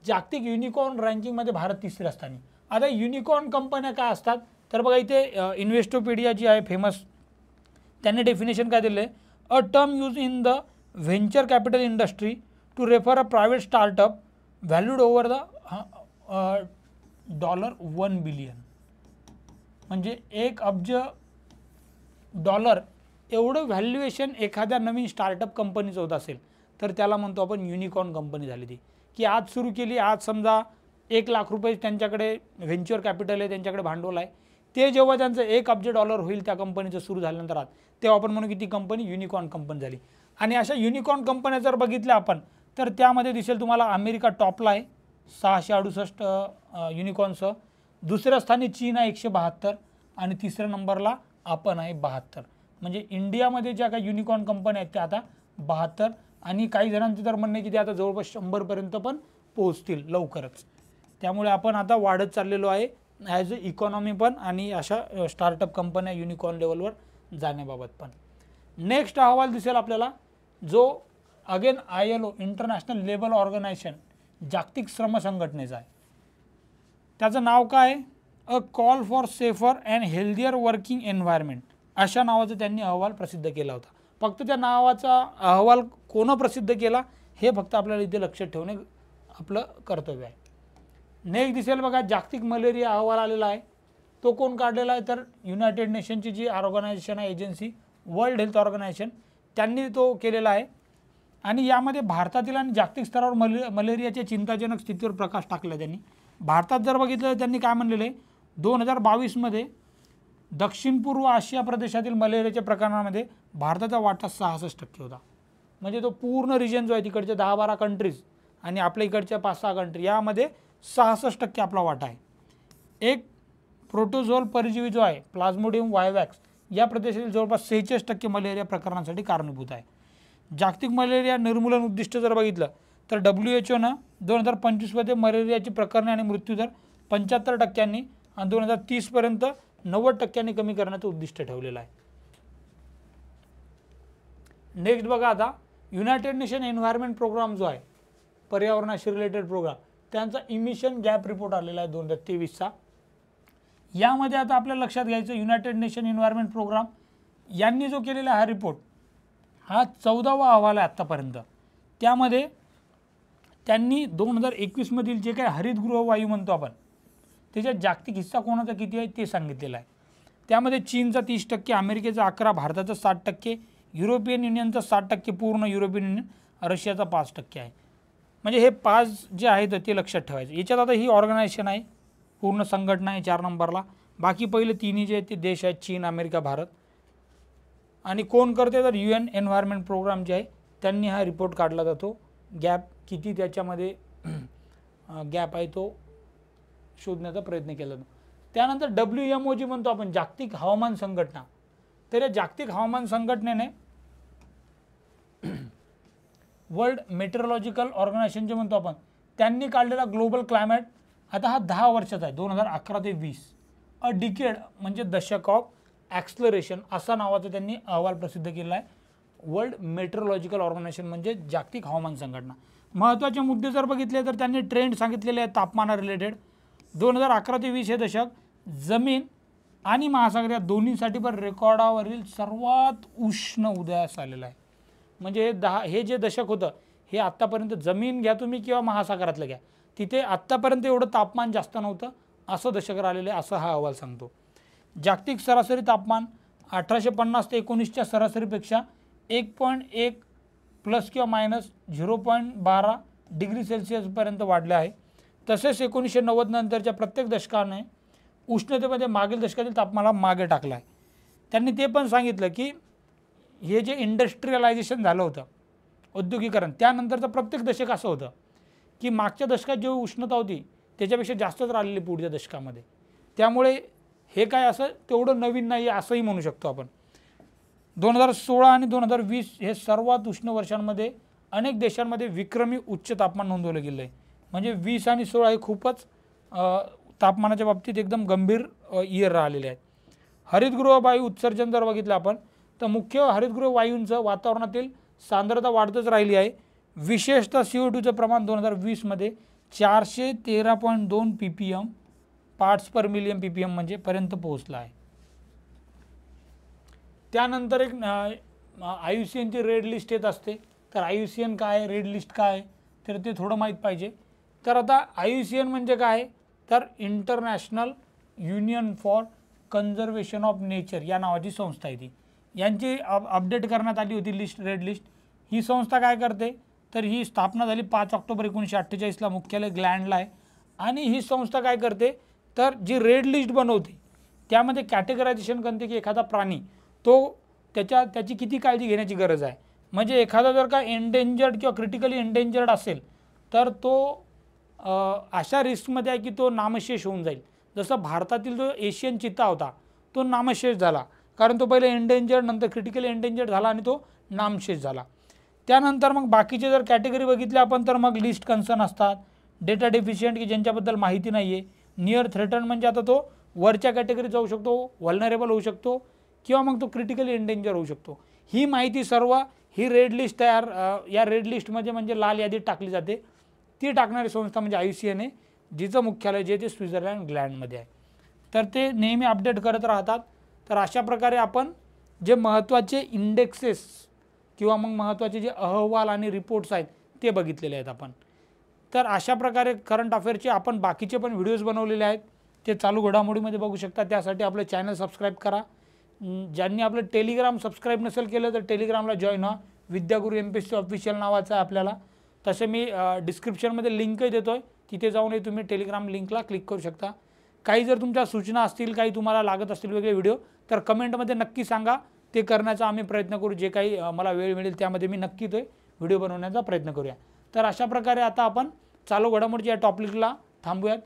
जागतिक युनिकॉर्न रँकिंगमध्ये भारत 3ऱ्या स्थानी. आता युनिकॉर्न कंपन्या काय असतात तर बघा, इथे इन्व्हेस्टोपीडिया जी आहे फेमस, त्यांनी डेफिनेशन काय दिलं आहे, a term use in the venture capital industry to refer a private startup valued over the $1 billion. म्हणजे $1 अब्ज एवढं व्हॅल्युएशन एखाद्या नवीन स्टार्टअप कंपनीचं होत असेल तर त्याला म्हणतो आपण युनिकॉर्न कंपनी झाली ती. की आज सुरू केली, आज समजा $1 लाख त्यांच्याकडे व्हेंचर कॅपिटल आहे, त्यांच्याकडे भांडवल आहे, ते जेव्हा त्यांचं $1 अब्ज होईल त्या कंपनीचं सुरू झाल्यानंतर आज, तेव्हा आपण म्हणू की ती कंपनी युनिकॉर्न कंपनी झाली. आणि अशा युनिकॉर्न कंपन्या जर बघितल्या आपण तर त्यामध्ये दिसेल तुम्हाला अमेरिका टॉपला आहे 668 युनिकॉर्नसह, दुसऱ्या स्थानी चीन आहे 172 आणि तिसऱ्या नंबरला आपण आहे 72. म्हणजे इंडियामध्ये ज्या काही युनिकॉर्न कंपन्या आहेत त्या आता 72, आणि काही जणांचं तर म्हणणं आहे की ते आता जवळपास 100 पर्यंत पण पोहोचतील लवकरच. त्यामुळे आपण आता वाढत चाललेलो आहे ॲज अ इकॉनॉमी पण, आणि अशा स्टार्टअप कंपन्या युनिकॉर्न लेवलवर जाण्याबाबत पण. नेक्स्ट अहवाल दिसेल आपल्याला जो again ILO international labour organisation जागतिक श्रम संघटनेचा आहे. त्याचं नाव काय, a call for safer and healthier working environment अशा नावाचा त्यांनी अहवाल प्रसिद्ध केला होता. फक्त त्या नावाचा अहवाल कोण प्रसिद्ध केला हे फक्त आपल्याला इथे लक्षात ठेवणे आपलं कर्तव्य आहे. नेक्स्ट दिसेल बघा, जागतिक मलेरिया अहवाल आलेला आहे. तो कोण काढलेला आहे तर युनायटेड नेशनची जी ऑर्गनायझेशन आहे एजन्सी, वर्ल्ड हेल्थ ऑर्गनायझेशन, त्यांनी तो केलेला आहे. आणि यामध्ये भारतातील आणि जागतिक स्तरावर मलेरियाच्या चिंताजनक स्थितीवर प्रकाश टाकला त्यांनी. भारतात जर बघितलं त्यांनी काय म्हणलेलं आहे, 2022 दक्षिण पूर्व आशिया प्रदेशातील मलेरियाच्या प्रकरणामध्ये भारताचा वाटा 66% होता. म्हणजे तो पूर्ण रिजन जो आहे तिकडच्या 10-12 कंट्रीज आणि आपल्या इकडच्या 5-6 कंट्री यामध्ये 66% आपला वाटा आहे. एक प्रोटोझोल परजीवी जो आहे प्लाझ्मोडियम वायवॅक्स या प्रदेशातील जवळपास 46% मलेरिया प्रकरणांसाठी कारणीभूत आहे. जागतिक मलेरिया निर्मूलन उद्दिष्ट जर बघितलं तर WHOनं 2025 मलेरियाची प्रकरणे आणि मृत्यूदर 75% आणि 2030 पर्यंत 90% कमी करण्याचं उद्दिष्ट ठेवलेलं आहे. नेक्स्ट बघा, आता युनायटेड नेशन एन्व्हायरमेंट प्रोग्राम जो आहे पर्यावरणाशी रिलेटेड प्रोग्राम, त्यांचा इमिशन गॅप रिपोर्ट आलेला आहे 2023चा. यामध्ये आता आपल्याला लक्षात घ्यायचं, युनायटेड नेशन एन्व्हायरमेंट प्रोग्राम यांनी जो केलेला हा रिपोर्ट हा 14वा अहवाल आहे आत्तापर्यंत. त्यामध्ये त्यांनी 2021 जे काही हरितगृह वायू म्हणतो आपण त्याच्यात जागतिक हिस्सा कोणाचा किती आहे ते सांगितलेलं आहे. त्यामध्ये चीनचा 30%, अमेरिकेचा 11%, भारताचा 60%, युरोपियन युनियनचा 60%, पूर्ण युरोपियन युनियन, रशियाचा 5% आहे. म्हणजे हे 5 जे आहेत ते लक्षात ठेवायचं. याच्यात आता ही ऑर्गनायझेशन आहे, पूर्ण संघटना आहे 4 नंबरला. बाकी पहिले 3 जे आहेत ते देश आहेत, चीन, अमेरिका, भारत. आणि कोण करते तर UN एन्व्हायरमेंट प्रोग्राम जे आहे त्यांनी हा रिपोर्ट काढला जातो. गॅप किती त्याच्यामध्ये गॅप आहे तो शोधण्याचा प्रयत्न केला जातो. त्यानंतर WMO जी म्हणतो आपण जागतिक हवामान संघटना, तर या जागतिक हवामान संघटनेने वर्ल्ड मेट्रोलॉजिकल ऑर्गनायझेशन जे म्हणतो आपण त्यांनी काढलेला ग्लोबल क्लायमेट आता हा 10 वर्षाचा आहे 2011 ते 20, अ डिकेड म्हणजे दशक ऑफ ॲक्सलरेशन असा नावाचा त्यांनी अहवाल प्रसिद्ध केला आहे. वर्ल्ड मेट्रोलॉजिकल ऑर्गनायझेशन म्हणजे जागतिक हवामान संघटना. महत्त्वाचे मुद्दे जर बघितले तर त्यांनी ट्रेंड सांगितलेले आहेत तापमाना रिलेटेड. 2011 ते 20 हे दशक जमीन आणि महासागर या दोन्हीसाठी पण रेकॉर्डावरील सर्वात उष्ण उदयास आलेला आहे. म्हणजे हे जे दशक होतं हे आत्तापर्यंत जमीन घ्या तुम्ही किंवा महासागरातलं घ्या, तिथे आत्तापर्यंत एवढं तापमान जास्त नव्हतं असं दशक राहिलेलं आहे असं हा अहवाल सांगतो. जागतिक सरासरी तापमान 1850 ते 19च्या सरासरीपेक्षा 1.1 प्लस किंवा मायनस 0.12 डिग्री सेल्सिअसपर्यंत वाढले आहे. तसेच 1990 नंतरच्या प्रत्येक दशकाने उष्णतेमध्ये मागील दशकातील तापमानाला मागे टाकलं आहे. त्यांनी ते पण सांगितलं की हे जे इंडस्ट्रियलायझेशन झालं होतं, औद्योगिकरण, त्यानंतरचं प्रत्येक दशक असं होतं की मागच्या दशकात जेवढी उष्णता होती त्याच्यापेक्षा जास्तच राहिलेली पुढच्या दशकामध्ये. त्यामुळे हे काय असं तेवढं नवीन नाही असंही म्हणू शकतो आपण. 2016 आणि 2020 हे सर्वात उष्ण वर्षांमध्ये अनेक देशांमध्ये विक्रमी उच्च तापमान नोंदवलं गेलं आहे. म्हणजे 20 आणि 16 हे खूपच तापमानाच्या बाबतीत एकदम गंभीर इयर राहिलेले आहेत. हरितगृह वायू उत्सर्जन जर बघितलं आपण तर मुख्य हरितगृह वायूंचं वातावरणातील सांद्रता वाढतच राहिली आहे. विशेषतः CO2चं प्रमाण 2020 413.2 ppm पार्ट्स पर मिलियन ppm म्हणजे पर्यंत पोहोचला आहे. त्यानंतर एक IUCNची रेड लिस्ट येत असते. तर IUCN काय आहे, रेड लिस्ट काय आहे, तर ते थोडं माहीत पाहिजे. तर आता IUCN म्हणजे काय, तर international union for conservation of nature या नावाची संस्था आहे. ती यांची अपडेट करण्यात आली होती लिस्ट, रेड लिस्ट. ही संस्था काय करते, तर ही स्थापना झाली 5 ऑक्टोबर 1948ला, मुख्यालय ग्लँडला आहे. आणि ही संस्था काय करते, तर जी रेड लिस्ट बनवते त्यामध्ये कॅटेगरायझेशन करते की एखादा प्राणी तो त्याची किती काळजी घेण्याची गरज आहे. म्हणजे एखादा जर का एंडेंजर्ड किंवा क्रिटिकली एंडेंजर्ड असेल तर तो अशा रिस्कमध्ये आहे की तो नामशेष होऊन जाईल. जसं भारतातील जो एशियन चित्ता होता तो नामशेष झाला, कारण तो पहिले एंडेंजर्ड, नंतर क्रिटिकली एंडेंजर्ड झाला आणि तो नामशेष झाला. त्यानंतर मग बाकीचे जर कॅटेगरी बघितले आपण तर मग लिस्ट कन्सर्न असतात, डेटा डेफिशियंट की ज्यांच्याबद्दल माहिती नाही आहे, नियर थ्रेटन म्हणजे आता तो वरच्या कॅटेगरीत जाऊ शकतो, व्हल्नरेबल होऊ शकतो किंवा मग तो क्रिटिकली एंडेंजर होऊ शकतो. ही माहिती सर्व ही रेड लिस्ट या रेड लिस्टमध्ये म्हणजे लाल यादीत टाकली जाते. ती टाकणारी संस्था म्हणजे IUCN आहे, जिचं मुख्यालय जे ते स्वित्झर्लंड ग्लँडमध्ये आहे. तर ते नेहमी अपडेट करत राहतात. तर अशा प्रकारे आपण जे महत्त्वाचे इंडेक्सेस किंवा मग महत्त्वाचे जे अहवाल आणि रिपोर्ट्स आहेत ते बघितलेले आहेत आपण. तर अशा प्रकारे करंट अफेअरचे आपण बाकीचे पण व्हिडिओज बनवलेले आहेत, ते चालू घडामोडीमध्ये बघू शकता. त्यासाठी आपलं चॅनल सबस्क्राईब करा. ज्यांनी आपलं टेलिग्राम सबस्क्राईब नसेल केलं तर टेलिग्रामला जॉईन व्हा. विद्यागुरु MPSC ऑफिशियल नावाचं आहे आपल्याला. तसे मी डिस्क्रिप्शनमध्ये लिंकही देतो आहे, तिथे जाऊनही तुम्ही टेलिग्राम लिंकला क्लिक करू शकता. काही जर तुमच्या सूचना असतील, काही तुम्हाला लागत असतील वेगळे व्हिडिओ, तर कमेंटमध्ये नक्की सांगा. ते करण्याचा आम्ही प्रयत्न करू. जे काही मला वेळ मिळेल त्यामध्ये मी नक्की ते व्हिडिओ बनवण्याचा प्रयत्न करूया. तर अशा प्रकारे आता आपण चालू घडामोडीच्या या टॉपिकला थांबूयात.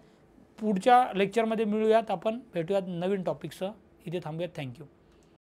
पुढच्या लेक्चरमध्ये मिळूयात, आपण भेटूयात नवीन टॉपिकसह. इथे थांबूयात. थँक्यू.